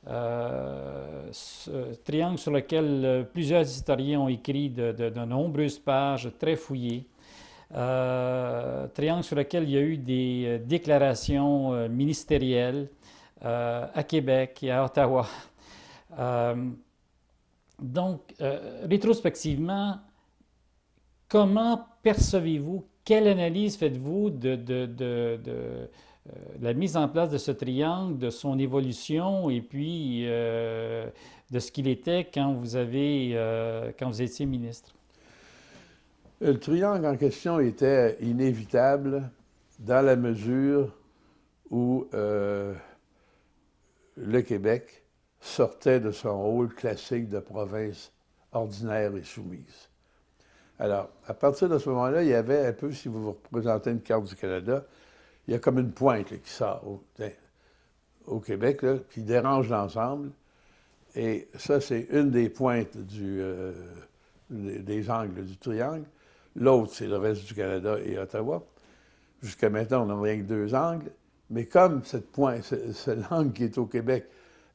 ce triangle sur lequel plusieurs historiens ont écrit de nombreuses pages très fouillées, triangle sur lequel il y a eu des déclarations ministérielles à Québec et à Ottawa. Donc, rétrospectivement, comment percevez-vous, quelle analyse faites-vous de la mise en place de ce triangle, de son évolution et puis de ce qu'il était quand quand vous étiez ministre? Le triangle en question était inévitable dans la mesure où le Québec sortait de son rôle classique de province ordinaire et soumise. Alors, à partir de ce moment-là, il y avait un peu, si vous vous représentez une carte du Canada, il y a comme une pointe là, qui sort au Québec, là, qui dérange l'ensemble. Et ça, c'est une des pointes des angles du triangle. L'autre, c'est le reste du Canada et Ottawa. Jusqu'à maintenant, on n'a rien que deux angles. Mais comme cette pointe, ce langue qui est au Québec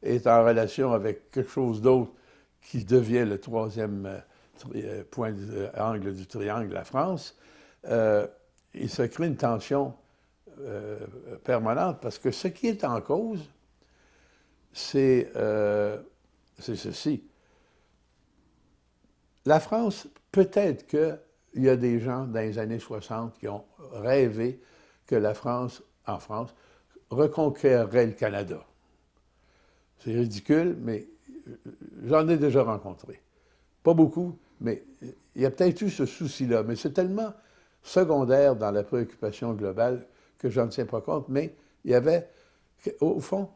est en relation avec quelque chose d'autre qui devient le troisième angle du triangle, la France, il se crée une tension permanente parce que ce qui est en cause, c'est ceci. La France, peut-être qu'il y a des gens dans les années 60 qui ont rêvé que la France, en France, reconquérerait le Canada. C'est ridicule, mais j'en ai déjà rencontré. Pas beaucoup, mais il y a peut-être eu ce souci-là. Mais c'est tellement secondaire dans la préoccupation globale que je n'en tiens pas compte. Mais il y avait, au fond,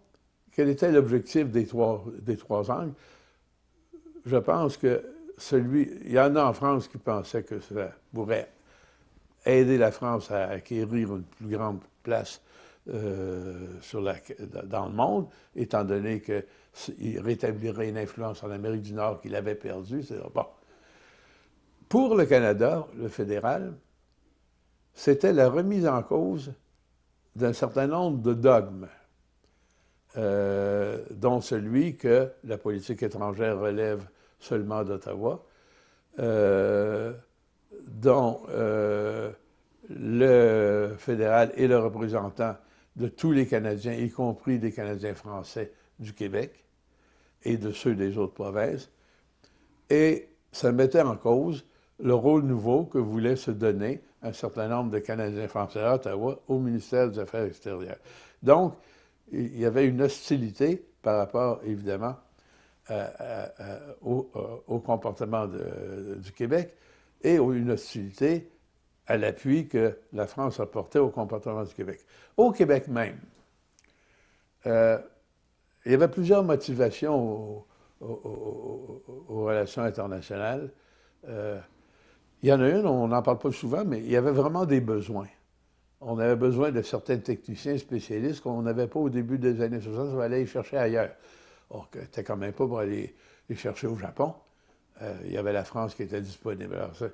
quel était l'objectif des trois angles? Je pense que il y en a en France qui pensaient que ça pourrait aider la France à acquérir une plus grande place dans le monde, étant donné qu'il rétablirait une influence en Amérique du Nord qu'il avait perdue. Bon. Pour le Canada, le fédéral, c'était la remise en cause d'un certain nombre de dogmes, dont celui que la politique étrangère relève seulement d'Ottawa, dont le fédéral est le représentant de tous les Canadiens, y compris des Canadiens français du Québec et de ceux des autres provinces. Et ça mettait en cause le rôle nouveau que voulait se donner un certain nombre de Canadiens français à Ottawa au ministère des Affaires extérieures. Donc, il y avait une hostilité par rapport, évidemment, au comportement du Québec et une hostilité à l'appui que la France apportait au comportement du Québec. Au Québec même, il y avait plusieurs motivations aux relations internationales. Il y en a une, on n'en parle pas souvent, mais il y avait vraiment des besoins. On avait besoin de certains techniciens spécialistes qu'on n'avait pas au début des années 60, on allait les chercher ailleurs. Or, c'était quand même pas pour aller les chercher au Japon. Il y avait la France qui était disponible. Alors, ça,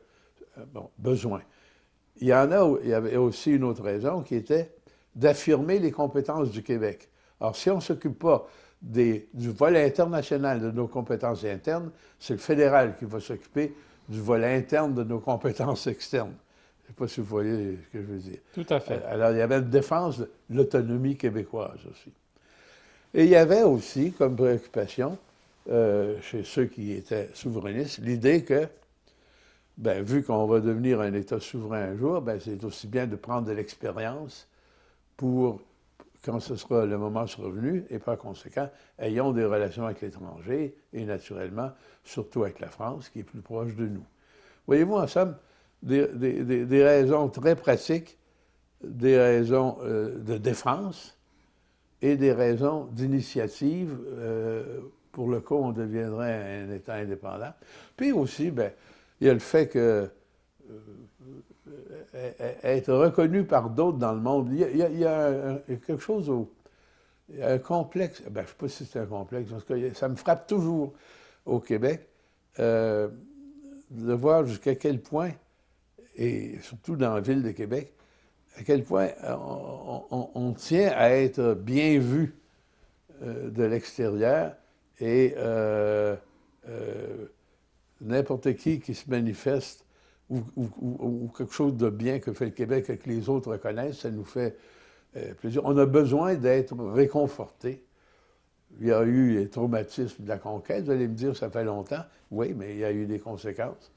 bon, besoin. Il y avait aussi une autre raison qui était d'affirmer les compétences du Québec. Alors, si on ne s'occupe pas du volet international de nos compétences internes, c'est le fédéral qui va s'occuper du volet interne de nos compétences externes. Je ne sais pas si vous voyez ce que je veux dire. Tout à fait. Alors, il y avait une défense de l'autonomie québécoise aussi. Et il y avait aussi, comme préoccupation, chez ceux qui étaient souverainistes, l'idée que, ben, vu qu'on va devenir un État souverain un jour, ben, c'est aussi bien de prendre de l'expérience pour quand le moment sera venu, et par conséquent, ayons des relations avec l'étranger, et naturellement, surtout avec la France, qui est plus proche de nous. Voyez-vous, en somme, des raisons très pratiques, des raisons de défense et des raisons d'initiative pour le cas où on deviendrait un État indépendant. Puis aussi, bien, il y a le fait que être reconnu par d'autres dans le monde, il y a quelque chose, il y a un complexe, ben, je ne sais pas si c'est un complexe, parce que ça me frappe toujours au Québec, de voir jusqu'à quel point, et surtout dans la ville de Québec, à quel point on tient à être bien vu de l'extérieur et n'importe qui se manifeste ou quelque chose de bien que fait le Québec et que les autres reconnaissent, ça nous fait plaisir. On a besoin d'être réconfortés. Il y a eu les traumatismes de la conquête, vous allez me dire, ça fait longtemps. Oui, mais il y a eu des conséquences.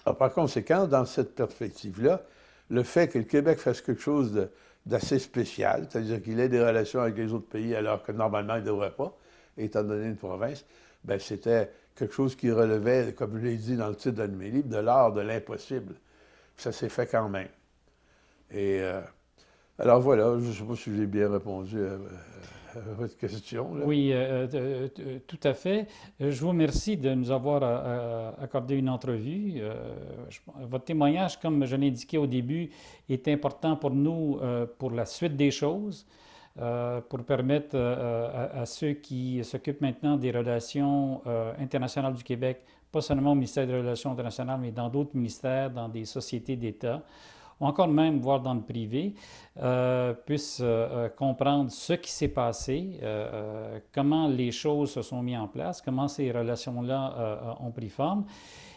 Alors, par conséquent, dans cette perspective-là, le fait que le Québec fasse quelque chose d'assez spécial, c'est-à-dire qu'il ait des relations avec les autres pays alors que normalement il ne devrait pas, étant donné une province, bien, c'était quelque chose qui relevait, comme je l'ai dit dans le titre d'un de mes livres, de l'art de l'impossible. Ça s'est fait quand même. Et alors voilà, je ne sais pas si j'ai bien répondu à votre question, là. Oui, tout à fait. Je vous remercie de nous avoir accordé une entrevue. Votre témoignage, comme je l'ai indiqué au début, est important pour nous pour la suite des choses, pour permettre à ceux qui s'occupent maintenant des relations internationales du Québec, pas seulement au ministère des Relations internationales, mais dans d'autres ministères, dans des sociétés d'État, ou encore même, voire dans le privé, puissent comprendre ce qui s'est passé, comment les choses se sont mises en place, comment ces relations-là ont pris forme.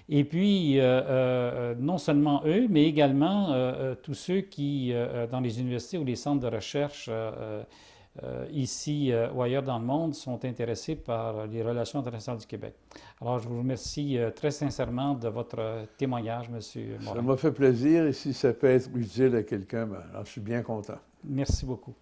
Et puis, non seulement eux, mais également tous ceux qui, dans les universités ou les centres de recherche ici ou ailleurs dans le monde, sont intéressés par les relations internationales du Québec. Alors, je vous remercie très sincèrement de votre témoignage, M. Ça Morin. m'a fait plaisir et si ça peut être utile à quelqu'un, ben, alors je suis bien content. Merci beaucoup.